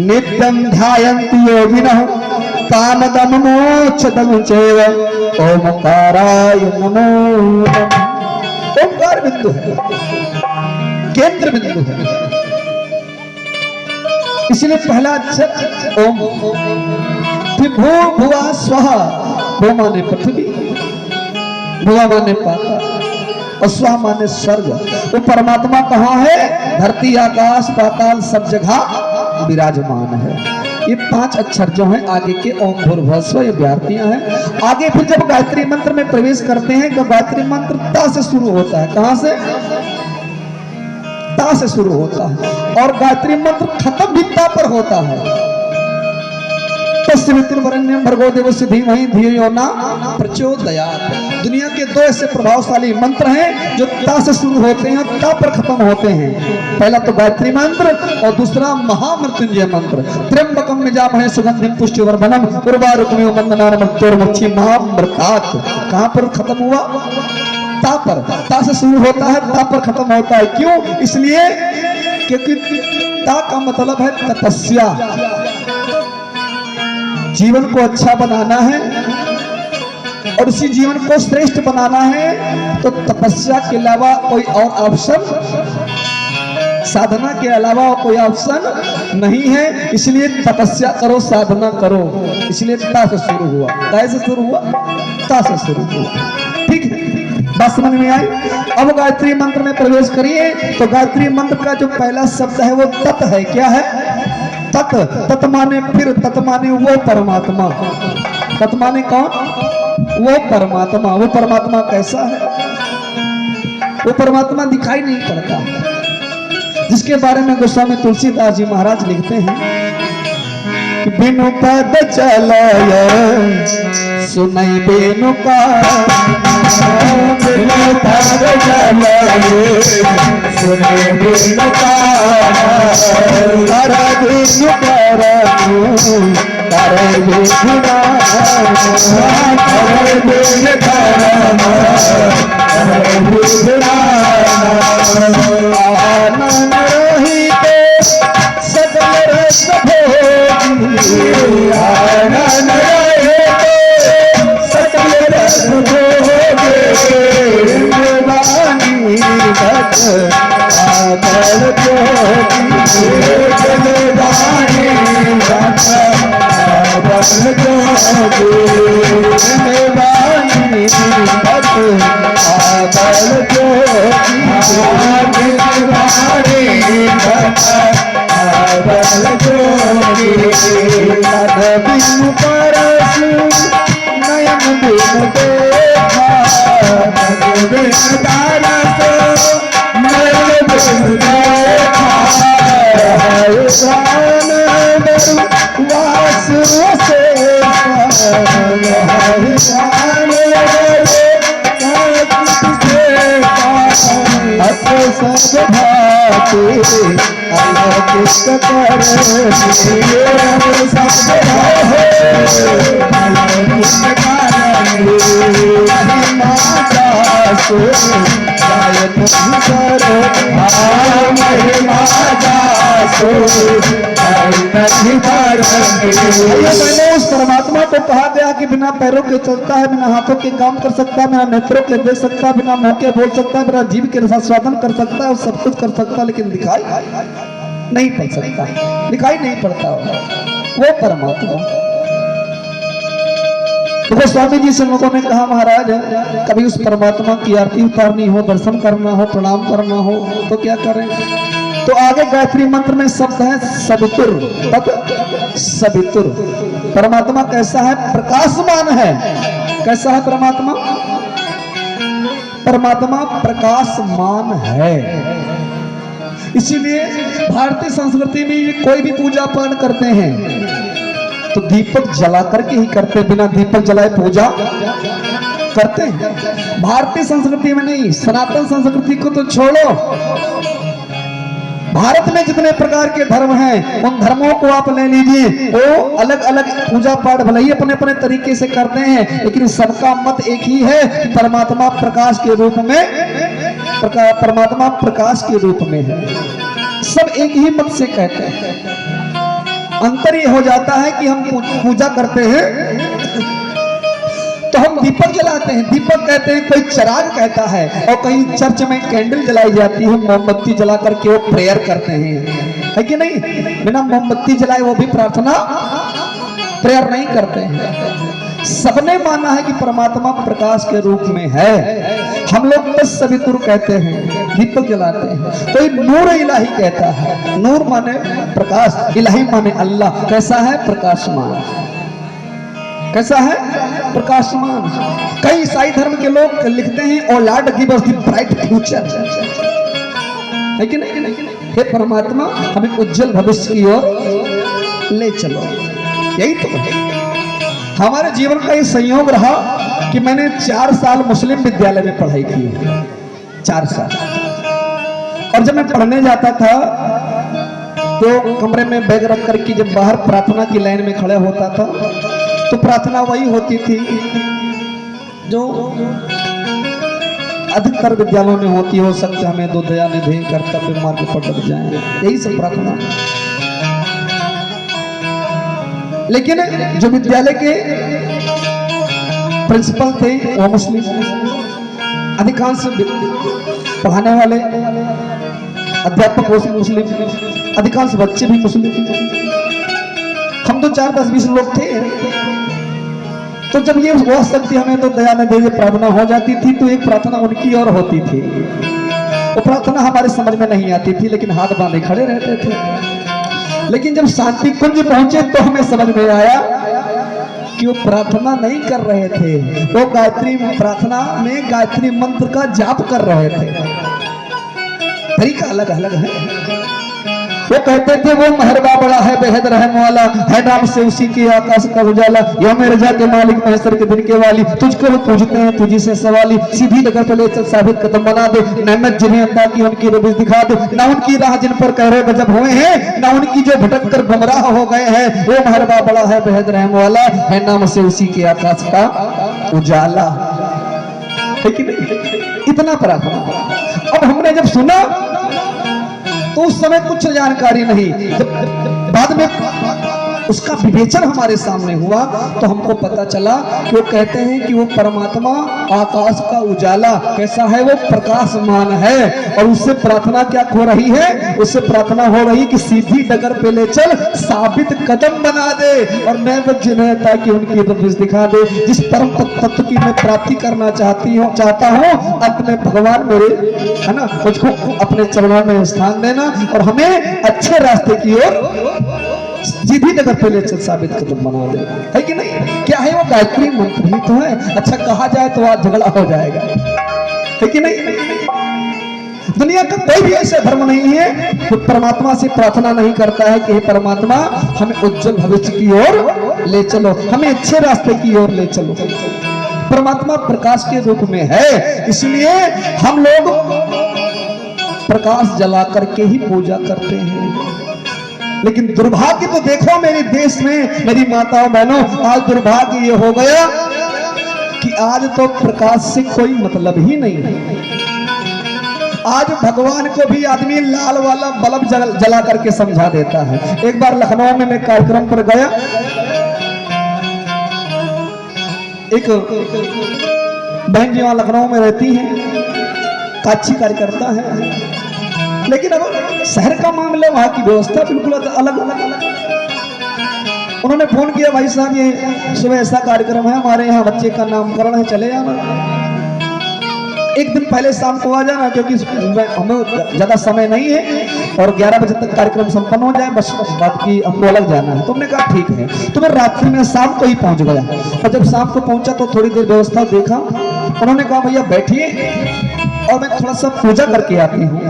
नित्यं ध्यायन्ति योगिनः कामदम मोक्षदम चैव ओमकाराय नमो नमः। ओमकार बिंदु है, केंद्र बिंदु है, इसलिए पहला अक्षर ओम। फिर भू भुवा स्वहा, भू माने पृथ्वी, भुवा माने पाताल और स्वा माने स्वर्ग। वो परमात्मा कहाँ है? धरती आकाश पाताल सब जगह विराजमान है। ये 5 अक्षर जो हैं आगे के ओम भूर्भुवः स्वः, ये व्याहृतियां हैं। आगे फिर जब गायत्री मंत्र में प्रवेश करते हैं तो गायत्री मंत्र ता से शुरू होता है। कहां से? ता से शुरू होता है और गायत्री मंत्र खत्म भी ता पर होता है। तस्मिन् भर्गो देवस्य धीमहि धियो यो न प्रचोदयात्। दुनिया के 2 ऐसे प्रभावशाली मंत्र हैं जो ता से शुरू होते हैं और ता पर खत्म होते हैं। पहला तो गायत्री मंत्र और दूसरा महामृत्युंजय मंत्र। त्र्यंबकम यजामहे सुगंधिम पुष्टिवर्धनम उर्वारुकमिव बन्धनान् मृत्योर्मुक्षीमामृतात्। कहां पर खत्म हुआ? ता पर। ता से शुरू होता है, ता पर खत्म होता है। क्यों? इसलिए क्योंकि ता का मतलब है तपस्या। जीवन को अच्छा बनाना है और उसी जीवन को श्रेष्ठ बनाना है तो तपस्या के अलावा कोई और ऑप्शन, साधना के अलावा कोई ऑप्शन नहीं है। इसलिए तपस्या करो, साधना करो। इसलिए ता से शुरू हुआ। ता से शुरू हुआ, ता से शुरू हुआ। ठीक है, बात समझ में आई? अब गायत्री मंत्र में प्रवेश करिए तो गायत्री मंत्र का जो पहला शब्द है वो तत् है। क्या है? तत्। तत् माने फिर, तत् माने वो परमात्मा। तत् माने कौन? वो परमात्मा। वो परमात्मा कैसा है? वो परमात्मा दिखाई नहीं पड़ता, जिसके बारे में गोस्वामी तुलसीदास जी महाराज लिखते हैं कि बिनु पद चलाय सुनई बेनु का, बिनु पद चलाय सुनई बेनु का, कर बिनु करनु कर बिनु कर बिनु करनु कर बिनु आनंद रहित सकल रस भोगी, आनंद रहित सकल रस भोगी, वाणी भक्त आदर जोगी, वाणी भक्त आदर जोगी, वाणी भक्त आदर जोगी, बिनु परसु नयन बिनु देखा, बिनु तारस नयन बिनु देखा, वास से सब भाते अलौकिक कर सब अलौकिक माता सो गायन करो माता सो मैंने उस परमात्मा को कहा गया कि बिना पैरों के चलता है, बिना हाथों के काम कर सकता है, बिना नेत्रों के देख सकता है, बिना मुंह के बोल सकता है, बिना जीभ के रसास्वादन कर सकता है और सब कुछ कर सकता है, लेकिन दिखाई नहीं पड़ सकता, दिखाई नहीं पड़ता वो परमात्मा। तो स्वामी जी से लोगों ने कहा महाराज कभी उस परमात्मा की आरती उतारनी हो, दर्शन करना हो, प्रणाम करना हो तो क्या करें? तो आगे गायत्री मंत्र में शब्द है सवितुर। सवितुर परमात्मा कैसा है? प्रकाशमान है। कैसा है परमात्मा? परमात्मा प्रकाशमान है। इसीलिए भारतीय संस्कृति में कोई भी पूजा पाठ करते हैं तो दीपक जला करके ही करते, बिना दीपक जलाए पूजा करते हैं। भारतीय संस्कृति में नहीं, सनातन संस्कृति को तो छोड़ो, भारत में जितने प्रकार के धर्म हैं उन धर्मों को आप ले लीजिए, वो अलग अलग पूजा पाठ भले ही अपने अपने तरीके से करते हैं, लेकिन सबका मत एक ही है कि परमात्मा प्रकाश के रूप में परमात्मा प्रकाश के रूप में है। सब एक ही मत से कहते हैं। अंतर ये हो जाता है कि हम पूजा करते हैं तो हम दीपक जलाते हैं, दीपक कहते हैं, कोई चिराग कहता है, और कहीं चर्च में कैंडल जलाई जाती है, मोमबत्ती जला करके वो प्रेयर करते हैं, है कि नहीं? बिना मोमबत्ती जलाए वो भी प्रार्थना प्रेयर नहीं करते हैं। सबने माना है कि परमात्मा प्रकाश के रूप में है। हम लोग बस सवितुर कहते हैं, दीपक जलाते हैं। कोई नूर इलाही कहता है, नूर माने प्रकाश, इलाही माने अल्लाह। कैसा है? प्रकाशमान। कैसा है? प्रकाशमान। कई ईसाई धर्म के लोग लिखते हैं और Lord give us the bright future, है कि नहीं? हे परमात्मा हमें उज्जवल भविष्य की ओर ले चलो। यही तो है। हमारे जीवन का ये संयोग रहा कि मैंने 4 साल मुस्लिम विद्यालय में पढ़ाई की, 4 साल। और जब मैं पढ़ने जाता था तो कमरे में बैग रख करके जब बाहर प्रार्थना की लाइन में खड़ा होता था तो प्रार्थना वही होती थी जो अधिकतर विद्यालयों में होती हो सकता है, हमें दो दया निधि कर्तव्य मार्ग पर लग जाए, यही सब प्रार्थना। लेकिन जो विद्यालय के प्रिंसिपल थे वो मुस्लिम, अधिकांश पढ़ाने वाले अध्यापक वो मुस्लिम, अधिकांश बच्चे भी मुस्लिम। हम तो 4-10-20 लोग थे। तो जब ये हो सकती हमें तो दया न देवी प्रार्थना हो जाती थी तो एक प्रार्थना उनकी और होती थी। वो प्रार्थना हमारे समझ में नहीं आती थी, लेकिन हाथ बांधे खड़े रहते थे। लेकिन जब शांति कुंज पहुंचे तो हमें समझ में आया कि वो प्रार्थना नहीं कर रहे थे, वो गायत्री प्रार्थना में गायत्री मंत्र का जाप कर रहे थे। तरीका अलग अलग है। वो कहते थे वो मेहरबा बड़ा है बेहद रहम वाला है, नाम से उसी के आकाश का उजाला, या मेरे जाके मालिक महशर के दिन के वाली, तुझको वो पूजते हैं तुझी से सवाली, सीधी डगर पे ले चल साबित कदम बना दे, नेमत जिन्हें अता की उनकी रबिश दिखा दे, ना उनकी राह जिन पर कह रहे गजब हुए हैं, ना उनकी जो भटक कर गुमराह हो गए हैं, वो मेहरबा बड़ा है बेहद रहम वाला है, नाम से उसी के आकाश का उजाला। है कि नहीं? इतना प्रार्थना। अब हमने जब सुना तो उस समय कुछ जानकारी नहीं, जब बाद में उसका विवेचन हमारे सामने हुआ तो हमको पता चला कि वो कहते हैं कि वो परमात्मा आकाश का उजाला कैसा है, वो प्रकाशमान है। और उससे प्रार्थना क्या हो रही है? उससे प्रार्थना हो रही कि सीधी डगर पे ले चल, साबित कदम बना दे, और नैवत जिन्हें ताकि उनकी रबिश दिखा दे। जिस परम तत्व की मैं प्राप्ति करना चाहता हूँ, अंत में भगवान मेरे है ना मुझको अपने चरणों में स्थान देना और हमें अच्छे रास्ते की ओर सीधी डगर पे ले चल, साबित कदम बना दे। है कि नहीं? क्या है वो? गायत्री मंत्र ही तो है। अच्छा कहा जाए तो आज झगड़ा हो जाएगा, है कि नहीं? दुनिया का कोई भी ऐसा धर्म नहीं है जो परमात्मा से प्रार्थना नहीं करता है कि हे परमात्मा हमें उज्जवल भविष्य की ओर ले चलो, हमें अच्छे रास्ते की ओर ले चलो। परमात्मा प्रकाश के रूप में है, इसलिए हम लोग प्रकाश जला करके ही पूजा करते हैं। लेकिन दुर्भाग्य तो देखो मेरे देश में, मेरी माताओं बहनों, आज दुर्भाग्य ये हो गया कि आज तो प्रकाश से कोई मतलब ही नहीं है। आज भगवान को भी आदमी लाल वाला बल्ब जला करके समझा देता है। एक बार लखनऊ में मैं कार्यक्रम पर गया, एक बहन जी वहां लखनऊ में रहती हैं, काची कार्यकर्ता है, लेकिन अब शहर का मामला, वहां की व्यवस्था बिल्कुल अलग अलग। उन्होंने फोन किया, भाई साहब ये सुबह ऐसा कार्यक्रम है, हमारे यहाँ बच्चे का नामकरण है, चले जाना। एक दिन पहले शाम को आ जाना, क्योंकि हमें ज्यादा समय नहीं है और 11 बजे तक कार्यक्रम संपन्न हो जाए, बस बात की हमको अलग जाना है। तुमने कहा ठीक है। तो मैं रात्रि में शाम को ही पहुंच गया, और जब शाम को पहुंचा तो थोड़ी देर व्यवस्था देखा। उन्होंने कहा भैया बैठिए और मैं थोड़ा सा पूजा करके आती हूँ।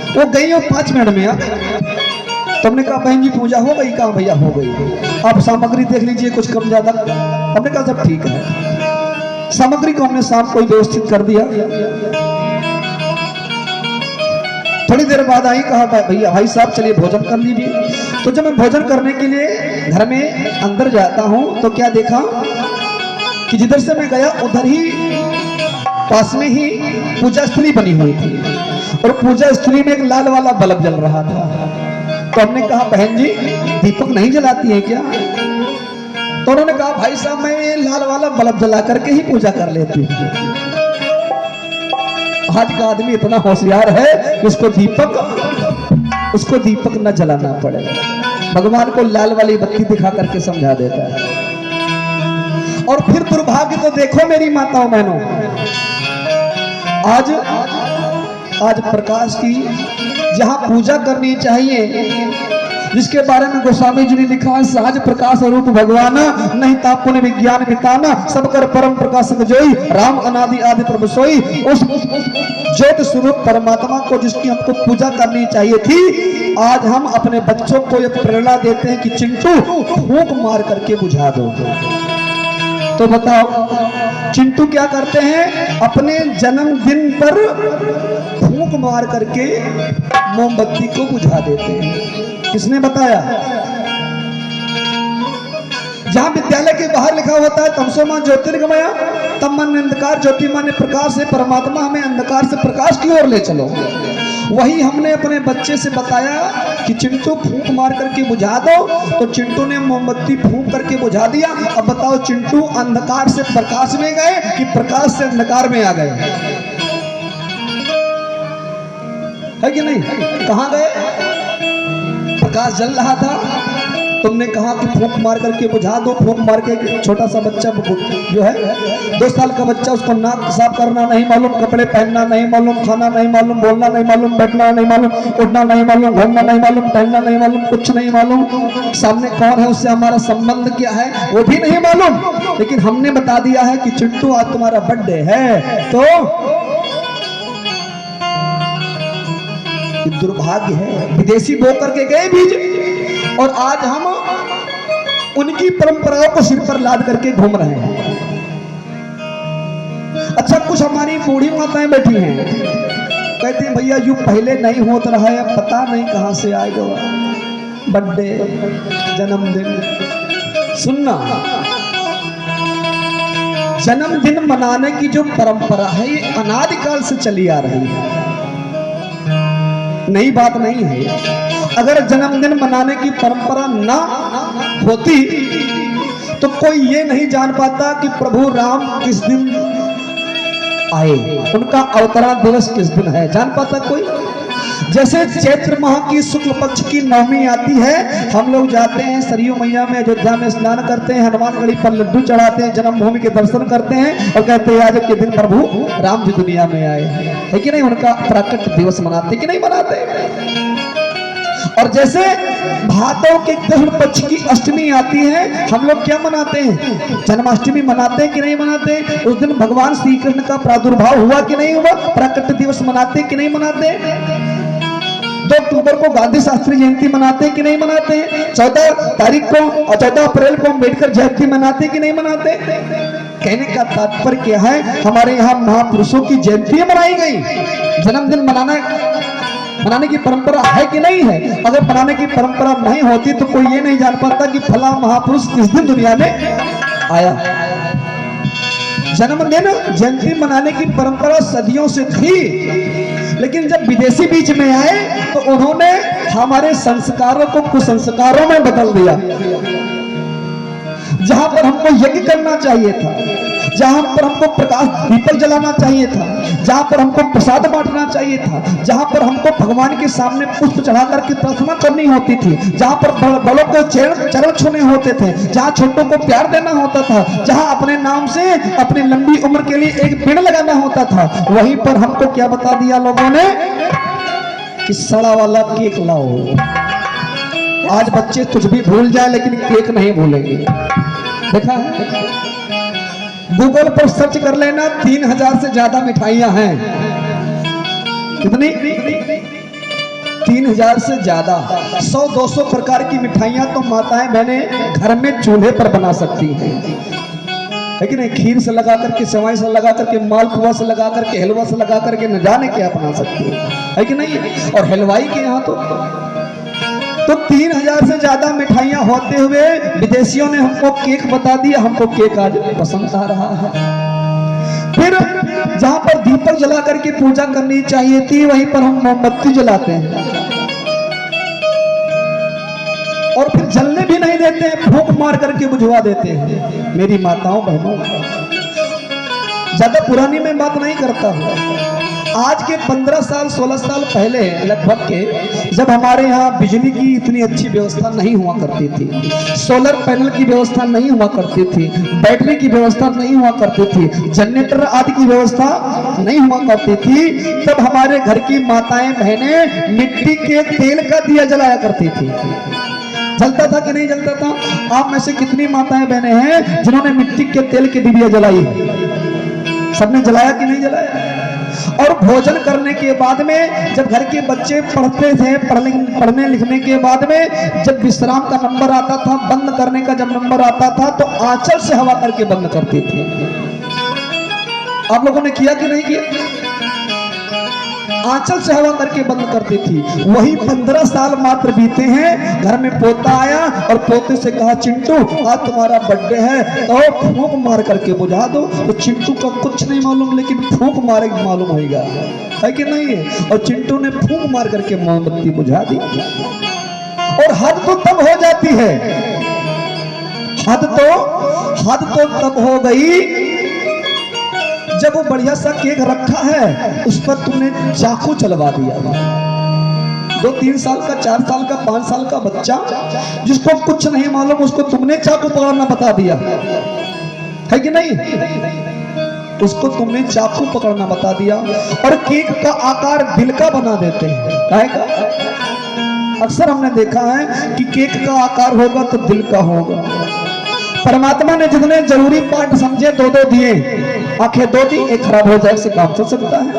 वो गई और 5 मिनट में आ गई। तुमने कहा बहन जी पूजा हो गई? कहा भैया हो गई, आप सामग्री देख लीजिए कुछ कम ज्यादा। हमने कहा सब ठीक है। सामग्री को हमने शाम को ही व्यवस्थित कर दिया। थोड़ी देर बाद आई, कहा भैया भाई साहब चलिए भोजन कर लीजिए। तो जब मैं भोजन करने के लिए घर में अंदर जाता हूँ तो क्या देखा कि जिधर से मैं गया उधर ही पास में ही पूजा स्थली बनी हुई थी और पूजा स्थली में एक लाल वाला बल्ब जल रहा था। तो हमने कहा बहन जी दीपक नहीं जलाती है क्या? तो उन्होंने कहा भाई साहब मैं ये लाल वाला बल्ब जला करके ही पूजा कर लेती हूँ। आज का आदमी इतना होशियार है कि उसको दीपक न जलाना पड़े, भगवान को लाल वाली बत्ती दिखा करके समझा देता है। और फिर दुर्भाग्य तो देखो मेरी माताओं बहनों, आज प्रकाश की जहां पूजा करनी चाहिए, जिसके बारे में गोस्वामी जी ने लिखा है सहज प्रकाश रूप भगवान नहीं तापुन विज्ञान पिताना सब कर परम प्रकाशक जोई राम अनादि आदि प्रभु सोई। उस ज्योति स्वरूप परमात्मा को जिसकी हमको पूजा करनी चाहिए थी, आज हम अपने बच्चों को ये प्रेरणा देते हैं कि चिंटू फूंक मार करके बुझा दो। तो बताओ चिंटू क्या करते हैं? अपने जन्मदिन पर फूंक मार करके मोमबत्ती को बुझा देते हैं। किसने बताया? जहां विद्यालय के बाहर लिखा होता है तमसोमा ज्योतिर्गमया तम मन अंधकार ज्योतिर्मय प्रकाश से परमात्मा हमें अंधकार से प्रकाश की ओर ले चलो, वही हमने अपने बच्चे से बताया कि चिंटू फूंक मार करके बुझा दो। तो चिंटू ने मोमबत्ती फूंक करके बुझा दिया। अब बताओ चिंटू अंधकार से प्रकाश में गए कि प्रकाश से अंधकार में आ गए? है कि नहीं? कहां गए? प्रकाश जल रहा था, तुमने कहा कि फूंक मार करके बुझा दो। फूंक मार के छोटा सा बच्चा जो है 2 साल का बच्चा, उसको नाक साफ करना नहीं मालूम, कपड़े पहनना नहीं मालूम, खाना नहीं मालूम, बोलना नहीं मालूम, बैठना नहीं मालूम, उठना नहीं मालूम, घूमना नहीं मालूम, टहलना नहीं मालूम, कुछ नहीं मालूम, सामने कौन है उससे हमारा संबंध क्या है वो भी नहीं मालूम। लेकिन हमने बता दिया है कि चिंटू आज तुम्हारा बर्थडे है। तो दुर्भाग्य है, विदेशी बो करके गए बीज और आज हम उनकी परंपराओं को सिर पर लाद करके घूम रहे हैं। अच्छा कुछ हमारी बूढ़ी माताएं बैठी हैं, कहती हैं भैया यूं पहले नहीं होता रहा है, पता नहीं कहां से आएगा बर्थडे जन्मदिन। सुनना, जन्मदिन मनाने की जो परंपरा है ये अनादिकाल से चली आ रही है, नई बात नहीं है। अगर जन्मदिन मनाने की परंपरा ना होती तो कोई ये नहीं जान पाता कि प्रभु राम किस दिन आए, उनका अवतरण दिवस किस दिन है, जान पाता कोई? जैसे चैत्र माह की शुक्ल पक्ष की नवमी आती है, हम लोग जाते हैं सरयू मैया में, अयोध्या में स्नान करते हैं, हनुमानगढ़ी पर लड्डू चढ़ाते हैं, जन्मभूमि के दर्शन करते हैं और कहते हैं आज के दिन प्रभु राम जी दुनिया में आए, है कि नहीं? उनका प्राकट दिवस मनाते कि नहीं मनाते? और जैसे भादव के कृष्ण पक्ष की अष्टमी आती है, हम लोग क्या मनाते हैं? जन्माष्टमी मनाते हैं कि नहीं मनाते? उस दिन भगवान श्री कृष्ण का प्रादुर्भाव हुआ कि नहीं हुआ? प्राकट दिवस मनाते कि नहीं मनाते? 2 अक्टूबर को गांधी शास्त्री जयंती मनाते कि नहीं मनाते? 14 तारीख को और 14 अप्रैल को अम्बेडकर जयंती मनाते कि नहीं मनाते? कहने का तात्पर्य क्या है? हमारे यहाँ महापुरुषों की जयंती मनाई गई। जन्मदिन मनाने की परंपरा है कि नहीं है? अगर मनाने की परंपरा नहीं होती तो कोई ये नहीं जान पाता कि फला महापुरुष किस दिन दुनिया में आया। जन्मदिन जयंती मनाने की परंपरा सदियों से थी, लेकिन जब विदेशी बीच में आए तो उन्होंने हमारे संस्कारों को कुसंस्कारों में बदल दिया। जहां पर हमको यज्ञ करना चाहिए था, जहां पर हमको प्रकाश दीपक जलाना चाहिए था, जहां पर हमको प्रसाद बांटना चाहिए था, जहां पर हमको भगवान के सामने पुष्प चढ़ा करके प्रार्थना करनी होती थी, जहां पर बड़ों को चरण छूने होते थे, जहां छोटों को प्यार देना होता था, जहां अपने नाम से अपनी लंबी उम्र के लिए एक पेड़ लगाना होता था, वहीं पर हमको क्या बता दिया लोगों ने कि सड़ा वाला केक लाओ। आज बच्चे कुछ भी भूल जाए लेकिन केक नहीं भूलेंगे। देखा है? गूगल पर सर्च कर लेना, 3000 से ज्यादा मिठाइयां हैं। कितनी? 3000 से ज्यादा। 100-200 प्रकार की मिठाइयां तो माताएं बहनें घर में चूल्हे पर बना सकती हैं। है कि नहीं। खीर से लगा करके, सेवई से लगा करके, मालपुआ से लगा करके, हलवा से लगा करके न जाने क्या बना सकते है कि नहीं। और हलवाई के यहाँ तो 3000 से ज्यादा मिठाइयां होते हुए विदेशियों ने हमको केक बता दिया, हमको केक आज पसंद आ रहा है। फिर जहां पर दीपक जला करके पूजा करनी चाहिए थी, वहीं पर हम मोमबत्ती जलाते हैं और फिर जलने भी नहीं देते हैं, फूंक मार करके बुझवा देते हैं। मेरी माताओं बहनों, ज्यादा पुरानी मैं बात नहीं करता हूं। आज के 15 साल 16 साल पहले लगभग के, जब हमारे यहाँ बिजली की इतनी अच्छी व्यवस्था नहीं हुआ करती थी, सोलर पैनल की व्यवस्था नहीं हुआ करती थी, बैटरी की व्यवस्था नहीं हुआ करती थी, जनरेटर आदि की व्यवस्था नहीं हुआ करती थी, तब हमारे घर की माताएं बहनें मिट्टी के तेल का दिया जलाया करती थी। जलता था कि नहीं जलता था? आप में से कितनी माताएं बहनें हैं जिन्होंने मिट्टी के तेल के दिया जलाई? सबने जलाया कि नहीं जलाया? और भोजन करने के बाद में जब घर के बच्चे पढ़ते थे, पढ़ने लिखने के बाद में जब विश्राम का नंबर आता था, बंद करने का जब नंबर आता था, तो आंचल से हवा करके बंद करते थे। आप लोगों ने किया कि नहीं किया? आंचल से हवा करके बंद करती थी। वही 15 साल मात्र बीते हैं, घर में पोता आया और पोते से कहा, चिंटू आज तुम्हारा बर्थडे है तो फूंक मार करके बुझा दो। तो चिंटू का कुछ नहीं मालूम, लेकिन फूंक मारे मालूम होगा, है कि नहीं है। और चिंटू ने फूंक मार करके मोमबत्ती बुझा दी। और हद तो तब हो जाती है, हद तो तब हो गई जब वो बढ़िया सा केक रखा है, उस पर तुमने चाकू चलवा दिया। 2-3 साल का, 4 साल का, 5 साल का बच्चा जिसको कुछ नहीं मालूम, उसको तुमने चाकू पकड़ना बता दिया, है कि नहीं। उसको तुमने चाकू पकड़ना बता दिया और केक का आकार दिल का बना देते हैं। काहे का? अक्सर हमने देखा है कि केक का आकार होगा तो दिल का होगा। परमात्मा ने जितने जरूरी पार्ट समझे 2-2 दिए। आंखें 2 दी, एक खराब हो जाए से काम चल सकता है।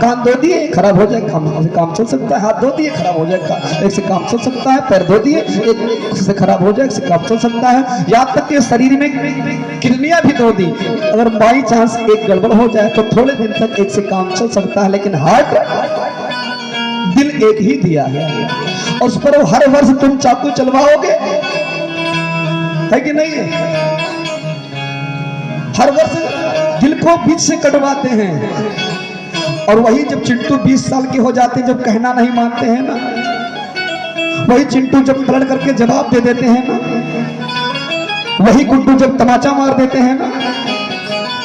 कान 2 दिए, एक खराब हो जाए काम चल सकता है। हाथ 2 दिए, खराब हो जाए एक से काम चल सकता है। पैर 2 दिए, एक से खराब हो जाए एक से काम चल सकता है। यहाँ तक कि शरीर में किडनियां भी 2 दी, अगर बाई चांस एक गड़बड़ हो जाए तो थोड़े दिन तक एक से काम चल सकता है। लेकिन हार्ट, दिल एक ही दिया है और उस पर हर वर्ष तुम चाकू चलवाओगे, है कि नहीं है। हर वर्ष दिल को बीच से कटवाते हैं। और वही जब चिंटू 20 साल के हो जाते हैं, जब कहना नहीं मानते हैं ना, वही चिंटू जब पलट करके जवाब दे देते हैं ना, वही गुड्डू जब तमाचा मार देते हैं ना,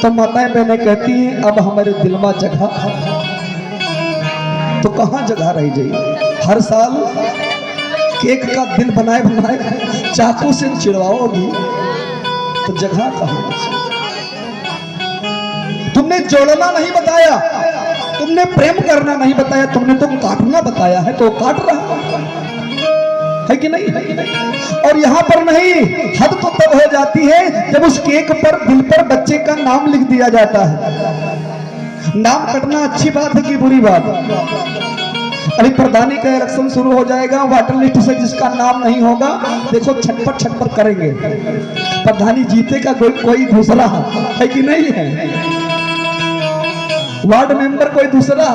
तो माताएं बहनें कहती हैं अब हमारे दिल में जगह, तो कहां जगह रह जाएगी। हर साल केक का दिल बनाए चाकू से चिड़वाओगी तो जगह कहां? तुमने जोड़ना नहीं बताया, तुमने प्रेम करना नहीं बताया, तुमने तो काटना बताया है, तो काट रहा है कि नहीं। और यहाँ पर नहीं, हद तो तब हो जाती है जब उस केक पर, दिल पर बच्चे का नाम लिख दिया जाता है। नाम कटना अच्छी बात है कि बुरी बात? अभी प्रधानी का इलेक्शन शुरू हो जाएगा, वाटर लिस्ट से जिसका नाम नहीं होगा, देखो छटपट करेंगे। प्रधानी जीतेगा कोई दूसरा, है कि नहीं है। वार्ड मेंबर कोई दूसरा,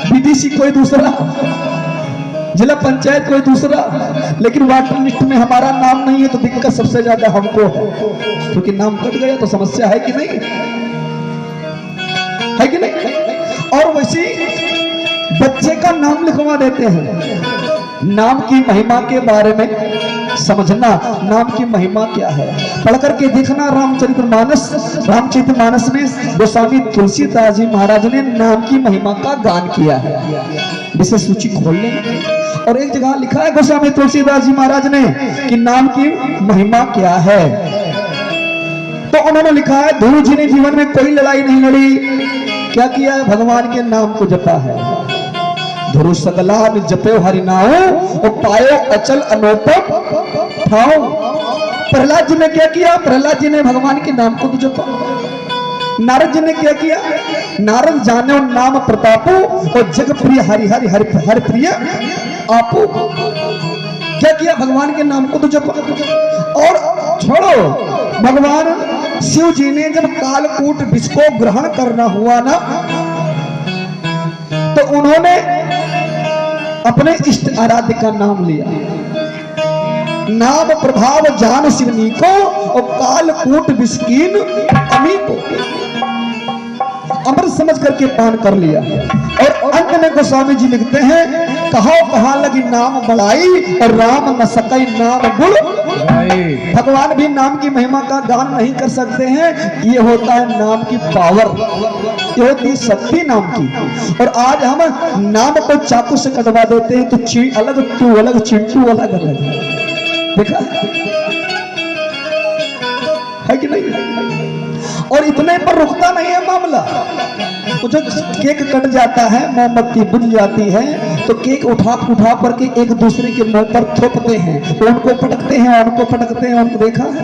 बीडीसी कोई दूसरा, जिला पंचायत कोई दूसरा, लेकिन वाटर लिस्ट में हमारा नाम नहीं है तो दिक्कत सबसे ज्यादा हमको है, क्योंकि नाम कट गया तो समस्या है कि नहीं, है कि नहीं। और वैसी बच्चे का नाम लिखवा देते हैं। नाम की महिमा के बारे में समझना, नाम की महिमा क्या है, पढ़ करके देखना। रामचरितमानस में गोस्वामी तुलसीदास जी महाराज ने नाम की महिमा का गान किया है। विषय सूची खोल लें और एक जगह लिखा है गोस्वामी तुलसीदास जी महाराज ने कि नाम की महिमा क्या है। तो उन्होंने लिखा है, ध्रुव जी ने जीवन में कोई लड़ाई नहीं लड़ी, क्या किया है? भगवान के नाम को जपा है। ध्रुव सगला जपे हरि नाम और पायो अचल अनोपम ठाव। प्रहलाद जी ने क्या किया? प्रहलाद जी ने भगवान के नाम को जपा। नारद जी ने क्या किया? नारद जाने नाम प्रतापो और जग प्रिय हरि हरि हरि प्रिय आपो। क्या किया? भगवान के नाम को तो जपा। और छोड़ो, भगवान शिव जी ने जब कालकूट विष को ग्रहण करना हुआ ना, तो उन्होंने अपने इष्ट आराध्य का नाम लिया। नाम प्रभाव जान शिवनी को और कालकूट विष कीन अमी को अमृत समझ करके पान कर लिया। और अंत में गोस्वामी जी लिखते हैं, कहो कहां लगी नाम बड़ाई और राम न सकई नाम गुण। भगवान भी नाम की महिमा का गान नहीं कर सकते हैं। ये होता है नाम की पावर, ये होती है शक्ति नाम की। और आज हम नाम को चाकू से कटवा देते हैं तो ची अलग, तू अलग, चिंटू अलग अलग। देखा है कि नहीं? और इतने पर रुकता नहीं है मामला। तो जो केक कट जाता है, मोमबत्ती बुझ जाती है, तो केक उठा करके एक दूसरे के मुंह पर थोपते हैं, उनको पटकते हैं, उनको पटकते हैं, उनको देखा है।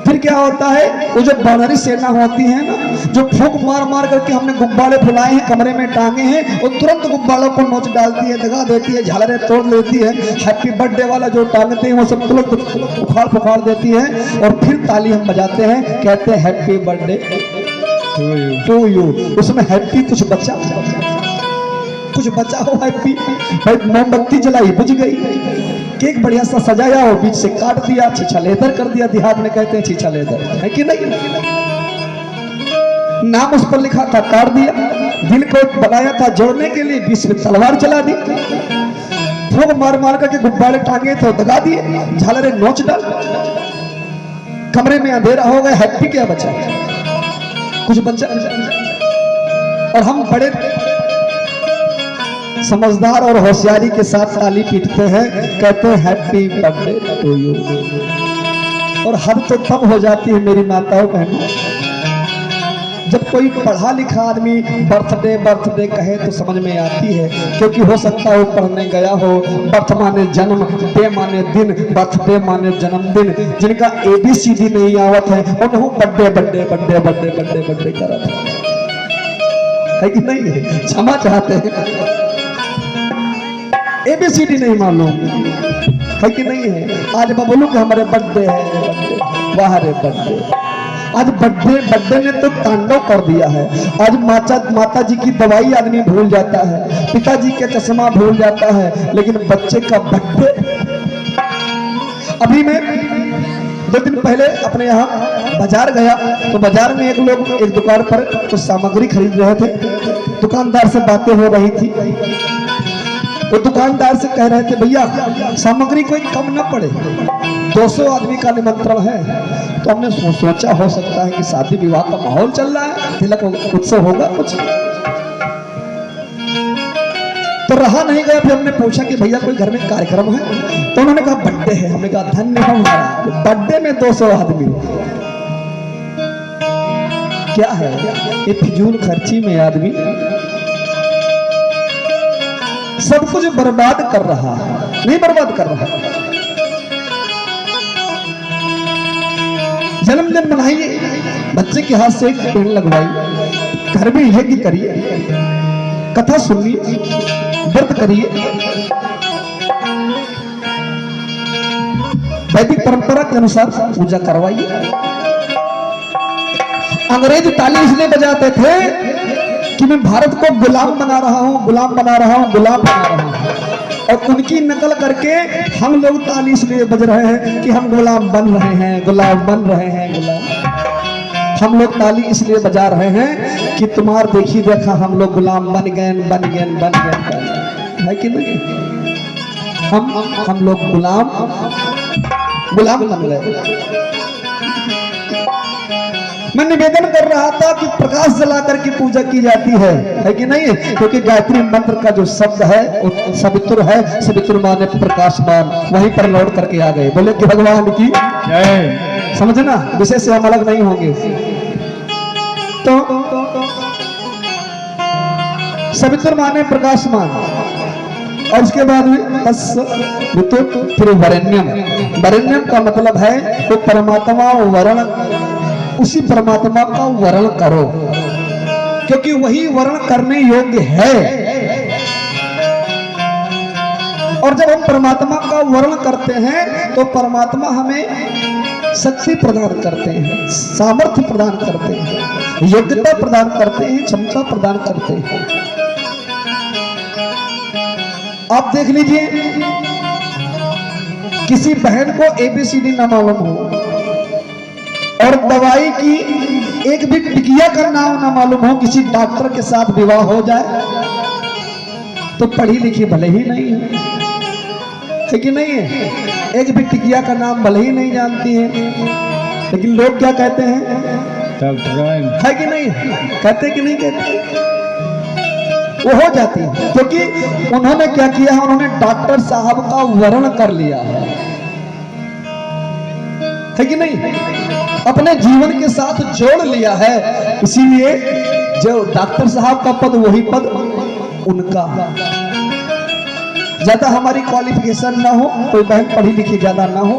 फिर क्या होता है, वो जो बानरी सेना होती है ना, जो फूंक मार मार करके हमने गुब्बारे फुलाए हैं, कमरे में टांगे हैं, वो तुरंत गुब्बारों को नोच डालती है, दगा देती है, झालरें तोड़ लेती है। हैप्पी बर्थडे वाला जो टांगते हैं वो सब तुरंत उखाड़ पुखाड़ देती है। और फिर ताली हम बजाते हैं, कहते हैं हैप्पी बर्थडे टू यू। उसमें हैप्पी कुछ बचा हो, हैप्पी भाई मोमबत्ती जलाई बुझ गई। केक बढ़िया सा सजाया हो, बीच से काट दिया, छीछा लेदर कर दिया। देहात में कहते हैं छीछा लेदर, है कि नहीं? नाम उस पर लिखा था, काट दिया। दिल को बनाया था जोड़ने के लिए, बीच में तलवार चला दी। फूंक मार मार करके गुब्बारे टांगे थे, दगा दिए, झालरें नोच डाल। कमरे में अंधेरा हो गया, हैप्पी क्या बचा? कुछ बचा? और हम बड़े समझदार और होशियारी के साथ ताली पीटते हैं, कहते हैं हैप्पी बर्थडे टू यू। और हद तो तब हो जाती है मेरी माताओं बहनों, जब कोई पढ़ा लिखा आदमी बर्थडे बर्थडे कहे तो समझ में आती है, क्योंकि हो सकता है वो पढ़ने गया हो। बर्थ माने जन्म, डे माने दिन, बर्थडे माने जन्मदिन। जिनका ABCD नहीं आवत है, उन्होंने birthday birthday birthday birthday birthday birthday करा है कि नहीं? क्षमा चाहते हैं, ABCD नहीं मालूम है कि नहीं है? आज मैं बोलूं कि हमारे बर्थडे है, वाह रे बर्थडे। आज बर्थडे ने तो तांडव कर दिया है। आज माता जी की दवाई आदमी भूल जाता है, पिताजी के चश्मा भूल जाता है, लेकिन बच्चे का बर्थडे। अभी मैं 2 दिन पहले अपने यहाँ बाजार गया, तो बाजार में एक दुकान पर कुछ सामग्री खरीद रहे थे। दुकानदार से बातें हो रही थी। वो दुकानदार से कह रहे थे, भैया सामग्री कोई कम न पड़े, 200 आदमी का निमंत्रण है। तो हमने सोचा हो सकता है कि शादी विवाह का माहौल चल रहा है, तिलक उत्सव होगा कुछ, तो रहा नहीं गया। फिर हमने पूछा कि भैया कोई घर में कार्यक्रम है? तो उन्होंने कहा बर्थडे है। हमने कहा धन्य हो हमारा, बर्थडे में 200 आदमी क्या है? ये फिजूल खर्ची में आदमी सब कुछ बर्बाद कर रहा है। नहीं बर्बाद कर रहा, जन्मदिन मनाइए, बच्चे के हाथ से एक पेड़ लगवाइए, घर में यज्ञ करिए, कथा सुनिए, व्रत करिए, वैदिक परंपरा के अनुसार पूजा करवाइए। अंग्रेज ताली इसलिए बजाते थे कि मैं भारत को गुलाम बना रहा हूं, गुलाम बना रहा हूं, गुलाम बना रहा हूं। और उनकी नकल करके हम लोग ताली इसलिए बज रहे हैं कि हम गुलाम बन रहे हैं, गुलाम बन रहे हैं, गुलाम। हम लोग ताली इसलिए बजा रहे हैं कि तुम्हार देखी देखा हम लोग गुलाम बन गए, बन गए, बन गए, है कि नहीं? हम लोग गुलाम बन गए। मैं निवेदन कर रहा था कि प्रकाश जला करके पूजा की जाती है कि नहीं? क्योंकि गायत्री मंत्र का जो शब्द है वो सवितुर है, सवितुर माने प्रकाशमान। वहीं पर लौट करके आ गए, बोले कि भगवान की जय। समझना, विषय से हम अलग नहीं होंगे। तो सवितुर माने प्रकाशमान, और उसके बाद फिर वरेण्यम। वरेण्यम का मतलब है वो परमात्मा वर्ण, उसी परमात्मा का वर्ण करो, क्योंकि वही वर्ण करने योग्य है। और जब हम परमात्मा का वर्ण करते हैं तो परमात्मा हमें शक्ति प्रदान करते हैं, सामर्थ्य प्रदान करते हैं, योग्यता प्रदान करते हैं, क्षमता प्रदान करते हैं। आप देख लीजिए, किसी बहन को ABCD ना मालूम हो और दवाई की एक भी टिकिया का नाम ना मालूम हो, किसी डॉक्टर के साथ विवाह हो जाए तो पढ़ी लिखी भले ही नहीं है कि नहीं है, एक भी टिकिया का नाम भले ही नहीं जानती है, लेकिन लोग क्या कहते हैं, डॉक्टर है कि नहीं, कहते कि नहीं कहते, वो हो जाती है क्योंकि उन्होंने क्या किया है, उन्होंने डॉक्टर साहब का वर्ण कर लिया है कि नहीं, अपने जीवन के साथ जोड़ लिया है। इसीलिए जो डॉक्टर साहब का पद वही पद उनका, ज्यादा हमारी क्वालिफिकेशन ना हो, कोई बहन पढ़ी लिखी ज्यादा ना हो,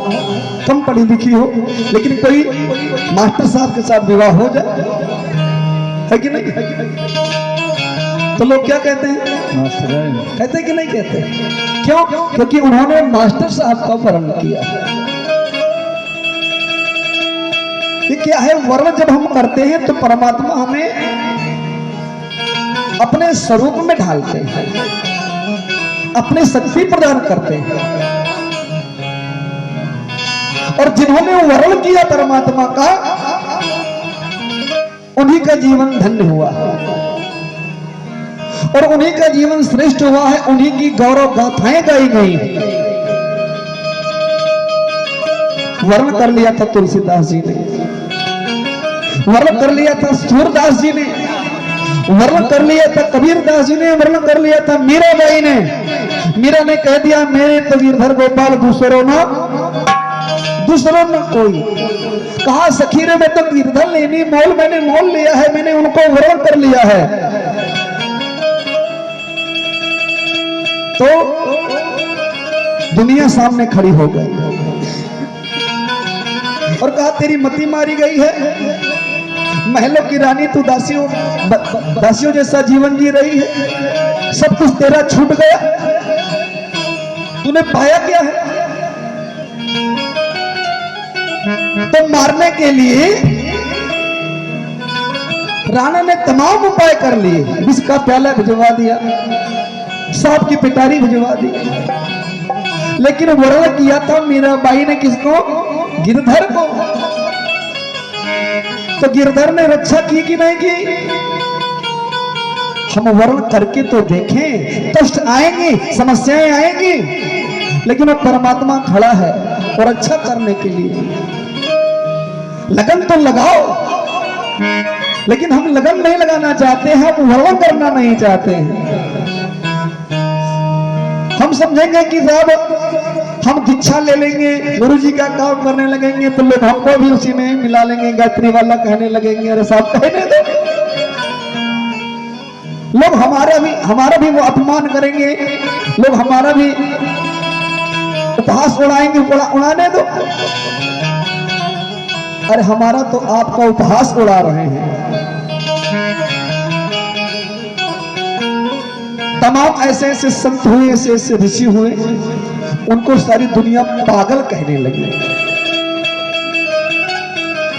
कम पढ़ी लिखी हो, लेकिन कोई मास्टर साहब के साथ विवाह हो जाए, है कि नहीं, तो लोग क्या कहते हैं, मास्टर कहते कि नहीं कहते, क्यों, क्योंकि उन्होंने मास्टर साहब का वर्ण किया। ये क्या है, वर्ण जब हम करते हैं तो परमात्मा हमें अपने स्वरूप में ढालते हैं, अपनी शक्ति प्रदान करते हैं। और जिन्होंने वर्ण किया परमात्मा का, उन्हीं का जीवन धन्य हुआ और उन्हीं का जीवन श्रेष्ठ हुआ है, उन्हीं की गौरव गाथाएं गाई गई। वर्ण कर लिया था तुलसीदास जी ने, वर्ण कर लिया था सूरदास जी ने, वर्ण कर लिया था कबीरदास जी ने, वर्ण कर लिया था मीराबाई ने। मीरा ने कह दिया, मेरे तो गिरधर गोपाल दूसरों न कोई। कहा, सखी रे मैं तो गिरधर लेनी मोल, मैंने मोल लिया है, मैंने उनको वर्ण कर लिया है। तो दुनिया सामने खड़ी हो गई और कहा, तेरी मती मारी गई है, महलों की रानी तू दासियों जैसा जीवन जी रही है, सब कुछ तेरा छूट गया, तूने पाया क्या है। तो मारने के लिए राणा ने तमाम उपाय कर लिए, विष का प्याला भिजवा दिया, सांप की पिटारी भिजवा दी, लेकिन वर्ण किया था मीराबाई ने किसको, गिरधर को। तो गिरधर ने रक्षा की कि नहीं की। हम वर्ण करके तो देखें, कष्ट आएंगे, समस्याएं आएंगी, लेकिन वो परमात्मा खड़ा है और रक्षा करने के लिए। लगन तो लगाओ, लेकिन हम लगन नहीं लगाना चाहते, हम वर्ण करना नहीं चाहते हैं। हम समझेंगे कि साहब हम दीक्षा ले लेंगे, गुरु जी का काम करने लगेंगे तो लोग हमको भी उसी में मिला लेंगे, गायत्री वाला कहने लगेंगे, अरे साहब कहने दो, लोग हमारा भी वो अपमान करेंगे, लोग हमारा भी उपहास उड़ाएंगे, उड़ाने दो। अरे हमारा तो आपका उपहास उड़ा रहे हैं। तमाम ऐसे ऐसे संत हुए, ऐसे ऐसे ऋषि हुए, उनको सारी दुनिया पागल कहने लगी।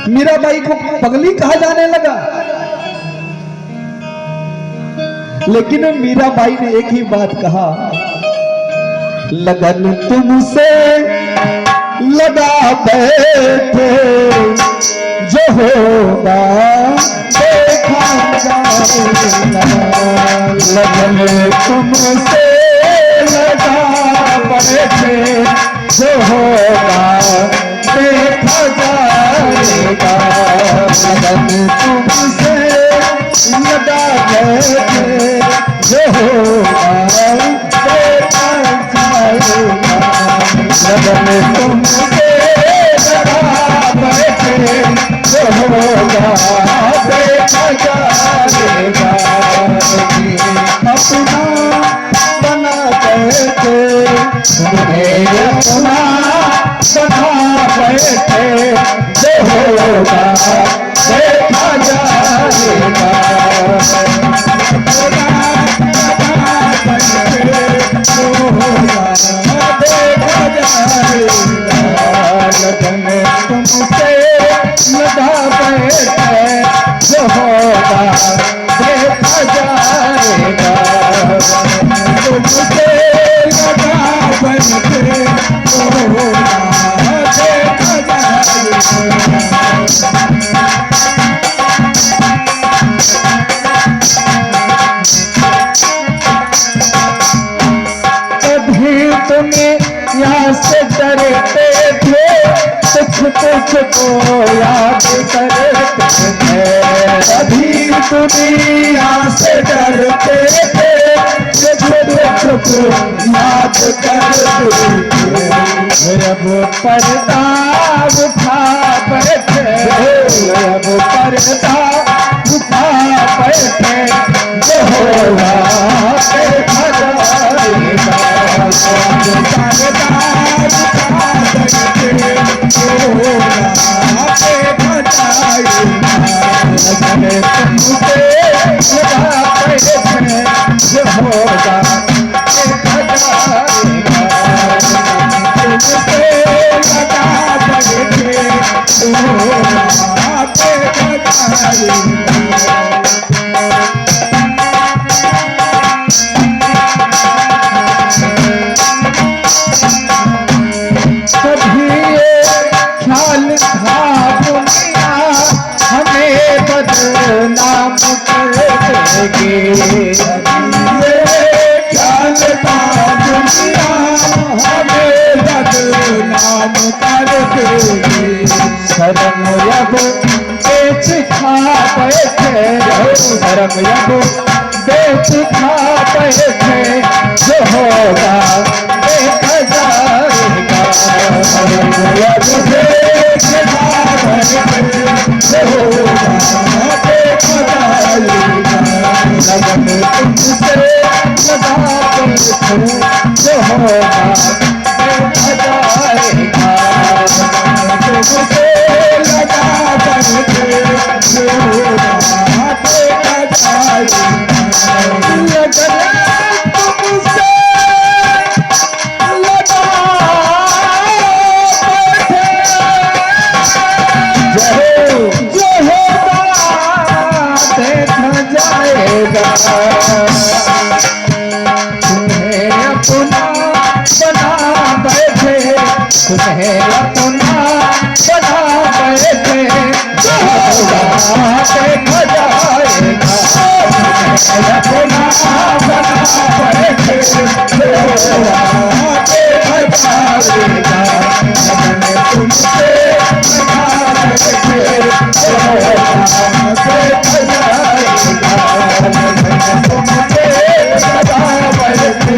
मीराबाई को पगली कहा जाने लगा, लेकिन मीराबाई ने एक ही बात कहा, लगन तुमसे लगा बैठे, जो होगा देखा जाएगा। लगन तुमसे लगा बैठे, जो होगा देखा जाएगा। लगन तुमसे लगा बैठे, जो होगा देखा जाएगा। लगन तुमसे लगा बैठे, जो होगा देखा जाएगा। अपना बना बैठे, तुम्हें अपना बना बैठे, जो होगा देखा जाएगा। अपना बना बैठे, जो होगा तुझको याद करते हैं, अभी दुनिया से डरते थे, तुझको याद करते थे। अब पर्दा उठा बैठे, अब पर्दा उठा बैठे, जो होगा देखा जाएगा। पर्दा उठा बैठे, जो होगा देखा जाएगा। नजर तुमसे लगा बैठे, जो होगा देखा जाएगा। तुमसे लगा बैठे, जो होगा देखा जाएगा। कभी ये ख्याल था दुनिया हमें बदनाम कर देगी, ये ख्याल था दुनिया हमें बदनाम कर देगी। शर्म अब बेच खा बैठे, शर्म अब बेच खा बैठे, जो होगा देखा जाएगा। तुम्हें अपना बना बैठे, तुम्हें अपना बना बैठे, जो होगा देखा जाएगा। तुम्हें अपना बना बैठे, जो होगा देखा जाएगा। मैंने तुमसे बना बैठे, जो होगा देखा जाएगा। तुमसे सदा बैठे,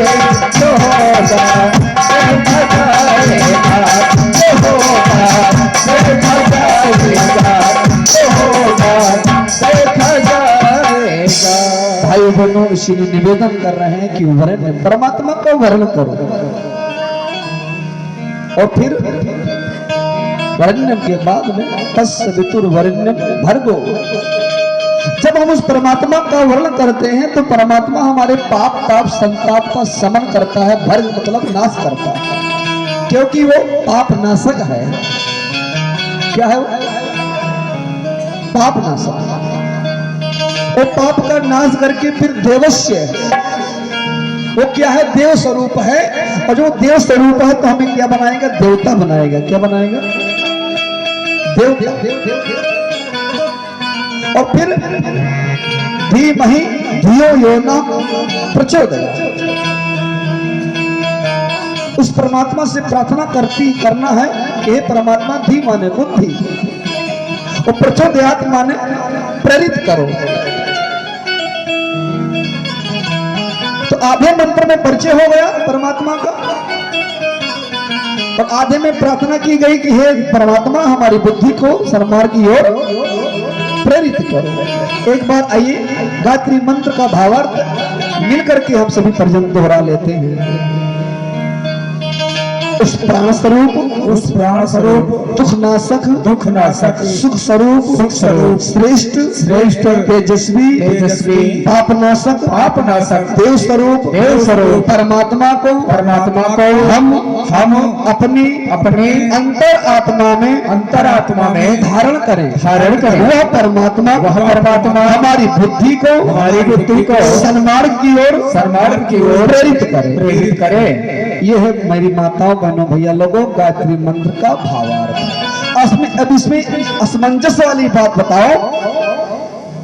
जो होगा देखा जाएगा। जो होगा देखा जाएगा, जो होगा देखा जाएगा। भाई बहनों, इसीलिए निवेदन कर रहे हैं कि वर्ण परमात्मा का वर्ण करो, और फिर वर्ण्यम के बाद में तस्य वितुर्वरेण्यम भर्गो। जब हम उस परमात्मा का वर्णन करते हैं तो परमात्मा हमारे पाप ताप संताप का समन करता है। भर्ग मतलब नाश करता है, क्योंकि वो पाप नाशक है। क्या है वो? पाप नाशक। वो पाप का नाश करके फिर देवस्य, वो क्या है? देव स्वरूप है। और जो देव स्वरूप है तो हमें क्या बनाएगा? देवता बनाएगा। क्या बनाएगा? देव। और फिर धीमहि धियो यो न प्रचोदयात्। उस परमात्मा से प्रार्थना करना है कि हे परमात्मा, धी माने बुद्धि, और प्रचोदयात् माने प्रेरित करो। तो आधे मंत्र में परिचय हो गया परमात्मा का, और आधे में प्रार्थना की गई कि हे परमात्मा, हमारी बुद्धि को सन्मार्ग की ओर प्रेरित करो। एक बार आइए गायत्री मंत्र का भावार्थ मिलकर के हम सभी पर्यंत दोहरा लेते हैं। उस प्राण स्वरूप दुख नाशक सुख स्वरूप श्रेष्ठ तेजस्वी पाप नाशक देव स्वरूप परमात्मा को हम अपनी अंतरात्मा में धारण करें। वह परमात्मा हमारी बुद्धि को सन्मार्ग की ओर प्रेरित करे। यह है मेरी माताओं बहनों भैया लोगों गायत्री मंत्र का भावार्थ। अब इसमें असमंजस वाली बात बताओ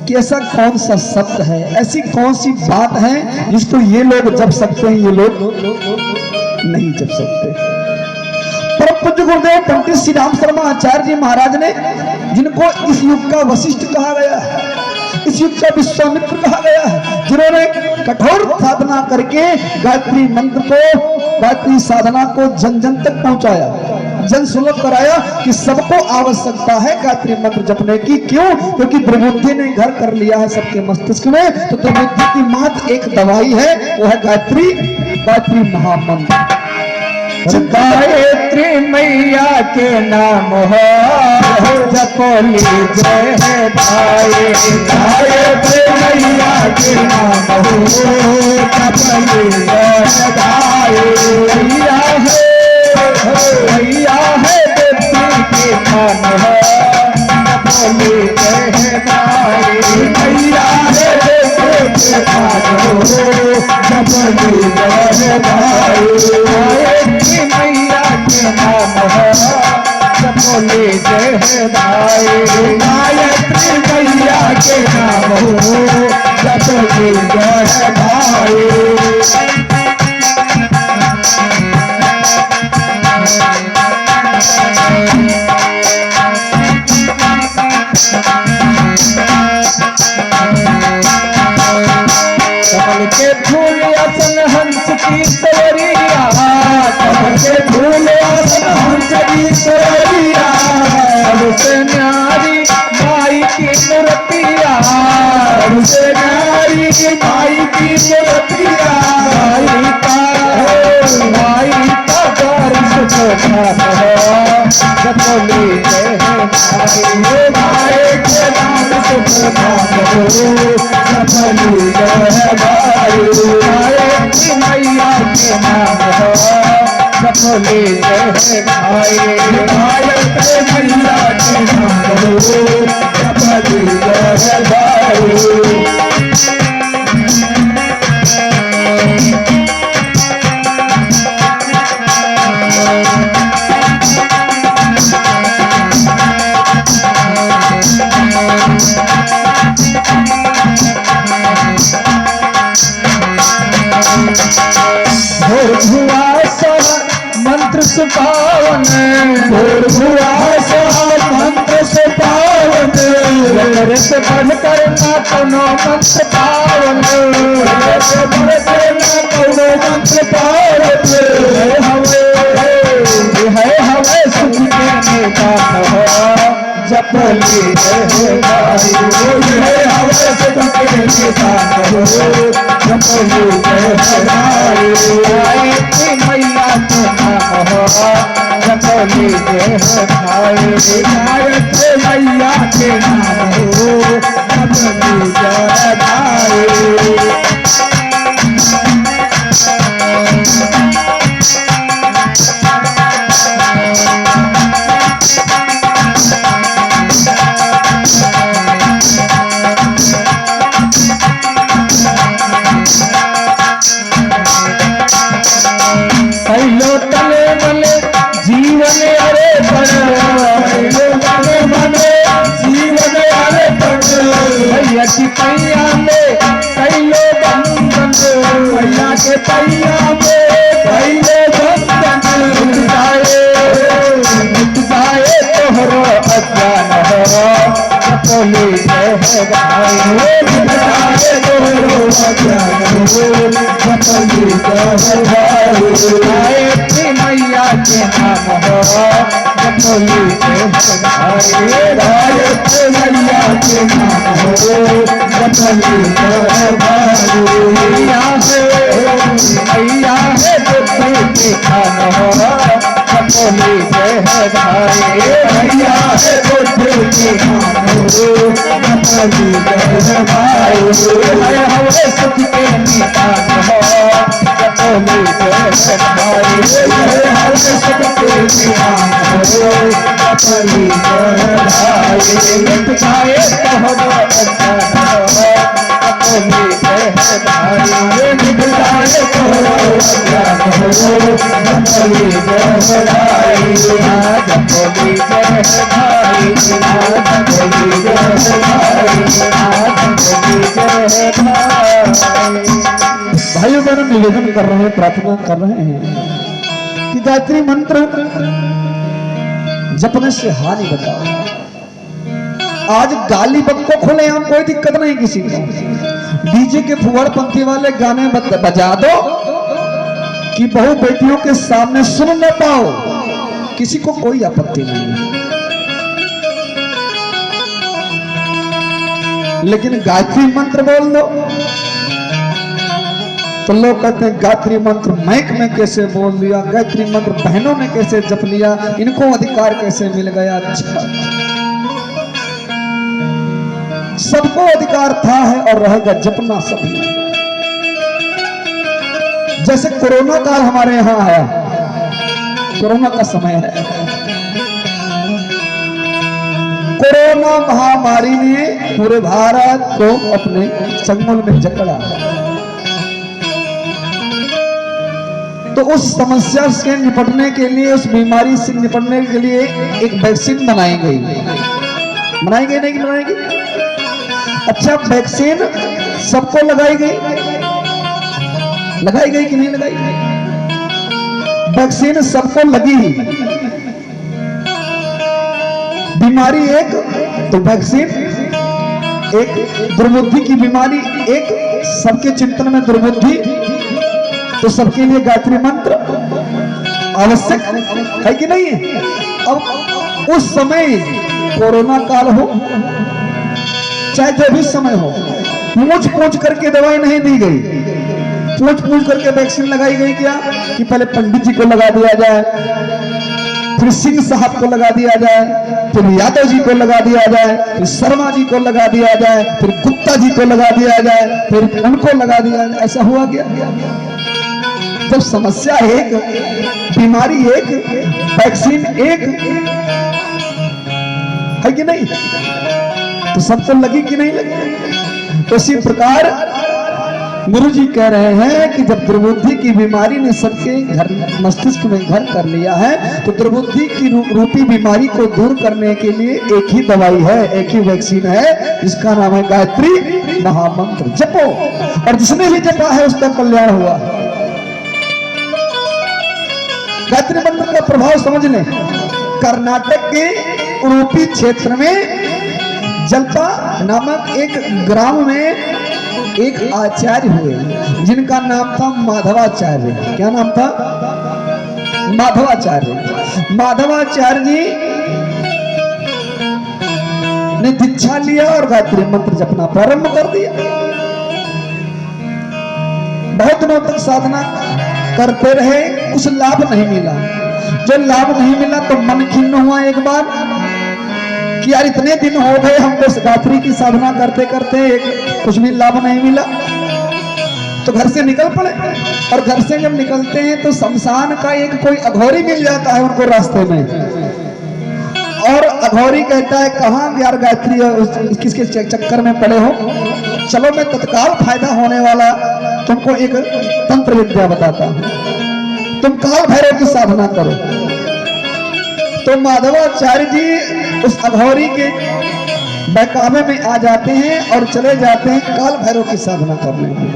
कि ऐसा कौन सा शब्द है, ऐसी कौन सी बात है जिसको ये लोग जप सकते हैं, ये लोग नहीं जप सकते। परम पूज्य गुरुदेव पंडित श्री राम शर्मा आचार्य जी महाराज ने, जिनको इस युग का वशिष्ठ कहा गया है, इस युग का विश्वामित्र कहा गया है, जिन्होंने कठोर साधना करके गायत्री मंत्र को, गायत्री साधना को जन जन तक पहुंचाया, जन सुलभ कराया कि सबको आवश्यकता है गायत्री मंत्र जपने की। क्यों? क्योंकि दुर्बुद्धि ने घर कर लिया है सबके मस्तिष्क में। तो दुर्बुद्धि की मात्र एक दवाई है, वो है गायत्री, गायत्री महामंत्र। गायत्री मैया के नाम हो जपोली जय है भाई, गायत्री मैया के नाम हो जपोली जय भाई। मैया है देवी के नाम हो जपोली जय है भाई, मैया है देवी के नाम हो जपोली जय है भाई। मैया के नाम है जपोली जय है भाई, गायत्री मैया के नाम हो जपोली जय है भाई। कमल के फूल असन हंस की सवरिया, कमल के फूल असन हंस की सवरिया, सबसे न्यारी माई की मूर्तिया, सबसे न्यारी माई की मूर्तिया। माई का दर्श जपोली जय है भाई, माई के नाम से जपोली जय है भाई, गायत्री मैया के नाम हो जपोली जय है भाई, गायत्री मैया के नाम हो जपोली जय है भाई। मंत्र सुपावन, मंत्र सुपावन, से बढ़कर ना कोनो मंत्र पावन, से बढ़कर ना कोनो मंत्र पावन। हवे सुख के निदान हो जपोली जय भाई, हवे सुख के निदान हो जपोली जय भाई, गायत्री मैया के नाम हो जपोली जय भाई, गायत्री मैया के नाम हो जपोली जय भाई। पहलो तले मले जीवन अरे तले मले जीवन अरे भैया की पैया में कैलो बंधन, भैया के पैया में कैलो बंधन, मिट जाए तोहरो अज्ञान हो जपोली जय भाई, मिट जाए तोहरो अज्ञान हो जपोली जय भाई, गायत्री मैया के नाम हो जपोली जय भाई, गायत्री मैया के नाम हो जपोली जय भाई। मैया है बुद्धि के खान हो जपोली जय भाई, मैया है बुद्धि के खान हो जपोली जय भाई, हवे सुख के निदान हो जपोली जय भाई, हवे सुख के निदान हो जपोली जय भाई, मिट जाए तोहरो अज्ञान हो जपोली जय भाई, मिट जाए तोहरो अज्ञान हो जपोली जय भाई, जपोली जय भाई, जपोली जय भाई। भाइयों बहनों निवेदन कर रहे हैं, प्रार्थना कर रहे हैं कि गायत्री मंत्र जपने से हानि बताओ। आज गाली बक को खुले हम, कोई दिक्कत नहीं किसी को। डीजे के फुहड़पंथी वाले गाने बजा दो कि बहू बेटियों के सामने सुन न पाओ, किसी को कोई आपत्ति नहीं है। लेकिन गायत्री मंत्र बोल दो तो लोग कहते हैं गायत्री मंत्र माइक में कैसे बोल दिया, गायत्री मंत्र बहनों ने कैसे जप लिया, इनको अधिकार कैसे मिल गया। अच्छा, सबको अधिकार था है और रहेगा, जपना सभी। जैसे कोरोना काल हमारे यहां आया, कोरोना का समय है, कोरोना महामारी ने पूरे भारत को अपने चंगुल में जकड़ा। तो उस समस्या से निपटने के लिए, उस बीमारी से निपटने के लिए एक वैक्सीन बनाई गई नहीं बनाई गई? अच्छा, वैक्सीन सबको लगाई गई कि नहीं लगाई गई? वैक्सीन सबको लगी, बीमारी एक, तो वैक्सीन एक, दुर्बुद्धि की बीमारी एक, सबके चिंतन में दुर्बुद्धि, तो सबके लिए गायत्री मंत्र आवश्यक है कि नहीं है? अब उस समय कोरोना काल हो चाहे जो भी समय हो, पूछ करके दवाई नहीं दी गई, पूछ करके वैक्सीन लगाई गई। क्या कि पहले पंडित जी को लगा दिया जाए, फिर सिंह साहब को लगा दिया जाए, फिर यादव जी को लगा दिया जाए, फिर शर्मा जी को लगा दिया जाए, फिर गुप्ता जी को लगा दिया जाए, फिर उनको लगा दिया जाए। ऐसा हुआ क्या? जब समस्या एक, बीमारी एक, वैक्सीन एक है कि नहीं, तो सबको लगी कि नहीं लगी? तो इसी प्रकार गुरु जी कह रहे हैं कि जब दुर्बुद्धि की बीमारी ने सबके घर मस्तिष्क में घर कर लिया है, तो दुर्बुद्धि की रूपी बीमारी को दूर करने के लिए एक ही दवाई है, एक ही वैक्सीन है, जिसका नाम है गायत्री महामंत्र। जपो, और जिसने भी जपा है उसका कल्याण हुआ। गायत्री मंत्र का प्रभाव समझ लें। कर्नाटक के उडुपी क्षेत्र में जल्पा नामक एक ग्राम में एक आचार्य हुए, जिनका नाम था माधवाचार्य। क्या नाम था? माधवाचार्य। माधवाचार्य जी ने दीक्षा लिया और गायत्री मंत्र जपना प्रारंभ कर दिया। बहुत दिनों तक साधना करते रहे, कुछ लाभ नहीं मिला। जो लाभ नहीं मिला तो मन खिन्न हुआ एक बार कि यार इतने दिन हो गए हमको गायत्री की साधना करते करते, कुछ भी लाभ नहीं मिला। तो घर से निकल पड़े, और घर से जब निकलते हैं तो शमशान का एक कोई अघोरी मिल जाता है उनको रास्ते में, और अघोरी कहता है कहाँ यार गायत्री किसके चक्कर में पड़े हो, चलो मैं तत्काल फायदा होने वाला तुमको एक तंत्र विद्या बताता हूँ, तुम काल भैरव की साधना करो। तो माधवाचार्य जी उस अघोरी के बहकावे में आ जाते हैं और चले जाते हैं काल भैरव की साधना करने में।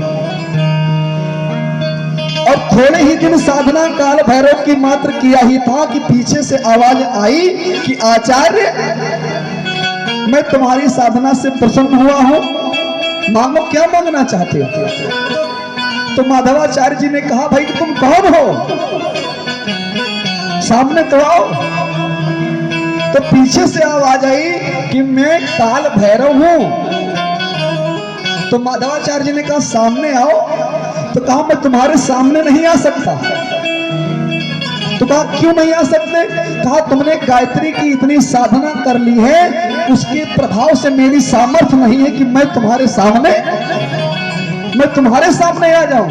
और थोड़े ही दिन साधना काल भैरव की मात्र किया ही था कि पीछे से आवाज आई कि आचार्य, मैं तुम्हारी साधना से प्रसन्न हुआ हूं, मांगो क्या मांगना चाहते हो। तो माधवाचार्य जी ने कहा भाई तुम कौन हो, सामने तो आओ। तो पीछे से आवाज आई कि मैं काल भैरव हूं। तो माधवाचार्य जी ने कहा सामने आओ। तो कहा मैं तुम्हारे सामने नहीं आ सकता। तो कहा क्यों नहीं आ सकते? कहा तुमने गायत्री की इतनी साधना कर ली है, उसके प्रभाव से मेरी सामर्थ्य नहीं है कि मैं तुम्हारे सामने आ जाऊं।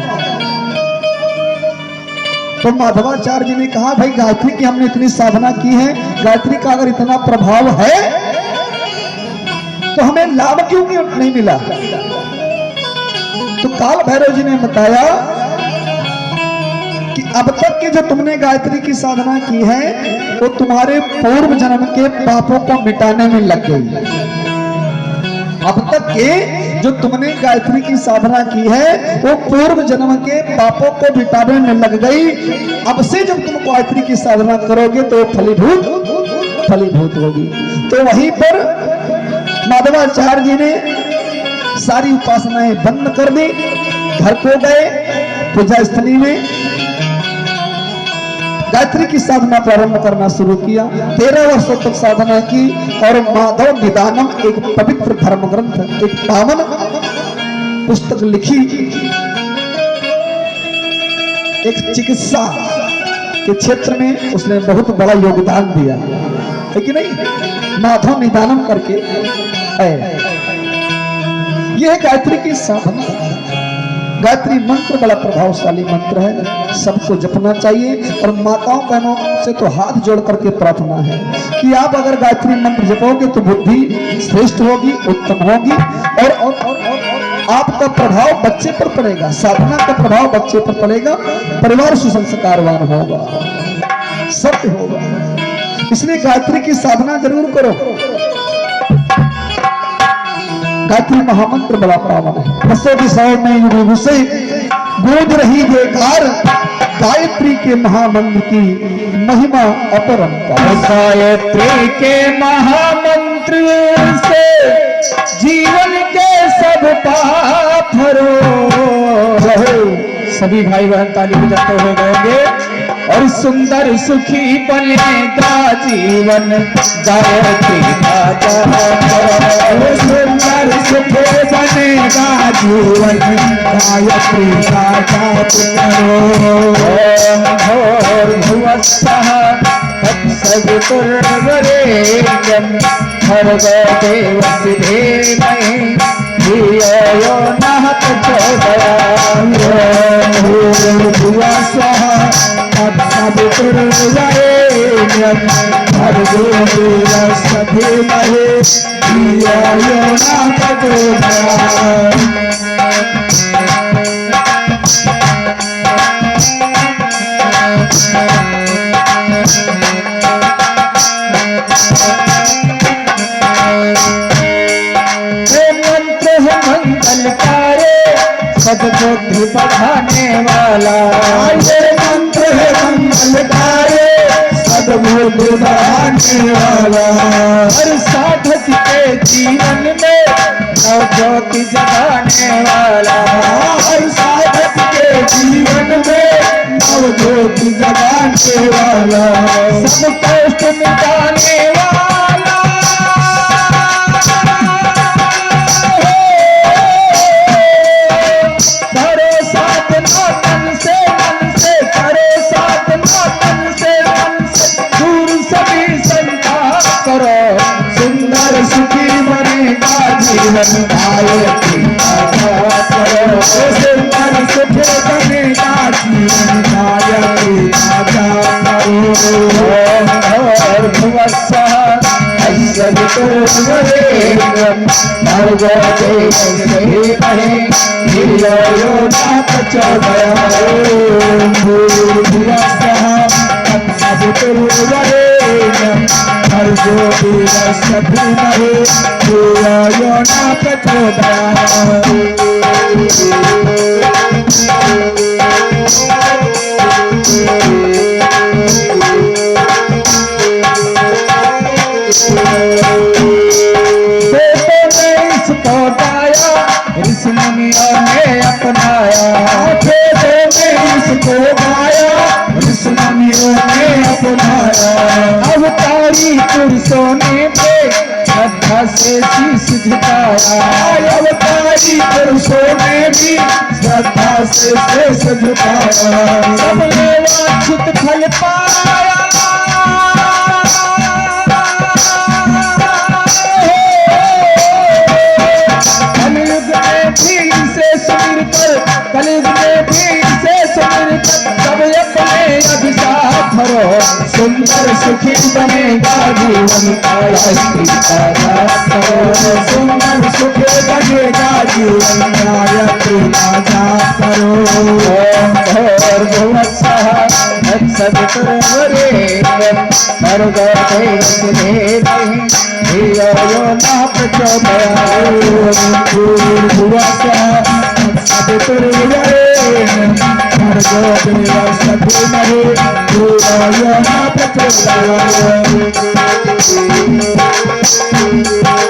तो माधवाचार्य जी ने कहा भाई गायत्री की हमने इतनी साधना की है, गायत्री का अगर इतना प्रभाव है तो हमें लाभ क्यों नहीं मिला। तो काल भैरव जी ने बताया कि अब तक के जो तुमने गायत्री की साधना की है वो तुम्हारे पूर्व जन्म के पापों को मिटाने में लग गई। अब तक के जो तुमने गायत्री की साधना की है वो पूर्व जन्म के पापों को मिटाने में लग गई। अब से जब तुम गायत्री की साधना करोगे तो फलीभूत फलीभूत होगी। तो वहीं पर माधवाचार्य जी ने सारी उपासनाएं बंद कर दी, घर को गए, पूजा स्थली में गायत्री की साधना प्रारंभ करना शुरू किया। 13 वर्षों तक साधना की और माधव निदानम एक पवित्र धर्म ग्रंथ, एक पावन पुस्तक लिखी। एक चिकित्सा के क्षेत्र में उसने बहुत बड़ा योगदान दिया है कि नहीं। माधव निदानम करके है। यह गायत्री की साधना, गायत्री मंत्र बड़ा प्रभावशाली मंत्र है, सबको जपना चाहिए। और माताओं बहनों से तो हाथ जोड़ करके प्रार्थना है कि आप अगर गायत्री मंत्र जपोगे तो बुद्धि श्रेष्ठ होगी, उत्तम होगी और आपका प्रभाव बच्चे पर पड़ेगा, साधना का प्रभाव बच्चे पर पड़ेगा, परिवार सुसंस्कारवान होगा, सत्य होगा। इसलिए गायत्री की साधना जरूर करो। गायत्री महामंत्र बड़ा पावन है। बसों की सौ में युग से गूंज रही जयकार, गायत्री के महामंत्र की महिमा अपरंपार। गायत्री के महामंत्र से जीवन के सब पाप हरो। सभी भाई बहन ताली बजाते हुए गाएंगे। और सुंदर सुखी बनेगा जीवन गायत्री का जाप। सुंदर सुखी बनेगा जीवन गायत्री का जाप करो। ओम भूर्भुवस्सुः तत्सवितुर्वरेण्यं भर्गो देवस्य धीमहि धियो यो नः प्रचोदयात्। ओम भूर्भुवस्सुः तत्सवितुर्वरेण्यं भर्गो देवस्य धीमहि धियो यो नः प्रचोदयात्। सद्बुद्धि बढ़ाने वाला ये मंत्र है मंगलकारी, सद्बुद्धि बढ़ाने वाला। हर साधक के जीवन में नवज्योति जगाने वाला। हर साधक के जीवन में नवज्योति जगाने वाला। सब कष्ट मिटाने वाला। सुंदर सुखी बनेगा जीवन गायत्री का जाप करो। सुंदर सुखी बनेगा जीवन गायत्री का जाप करो। ओम भूर्भुवस्सुः तत्सवितुर्वरेण्यं भर्गो देवस्य धीमहि धियो यो नः प्रचोदयात्। ओम भूर्भुवस्सुः तत्सवितुर्वरेण्यं भर्गो देवस्य धीमहि धियो यो नः प्रचोदयात्। इसको गाया ऋषि मुनियों ने अपनाया। इसको गाया ऋषि मुनियों ने अपनाया। अवतारी पुरुषों ने श्रद्धा से शीश झुकाया। अवतारी पुरुषों ने भी श्रद्धा से शीश झुकाया। सबने वांछित फल पाया। कलयुग में भी से सुमिर तब अपने अभिशाप भरो। सुंदर सुखी बनेगा जीवन गायत्री का जाप करो। सुंदर सुखी बनेगा जीवन गायत्री का जाप करो। ओम भूर्भुवस्सुः तत्सवितुर्वरेण्यं भर्गो देवस्य धीमहि धियो यो नः प्रचोदयात्। ओम भूर्भुवस्सुः तत्सवितुर्वरेण्यं भर्गो देवस्य धीमहि धियो यो नः प्रचोदयात्। है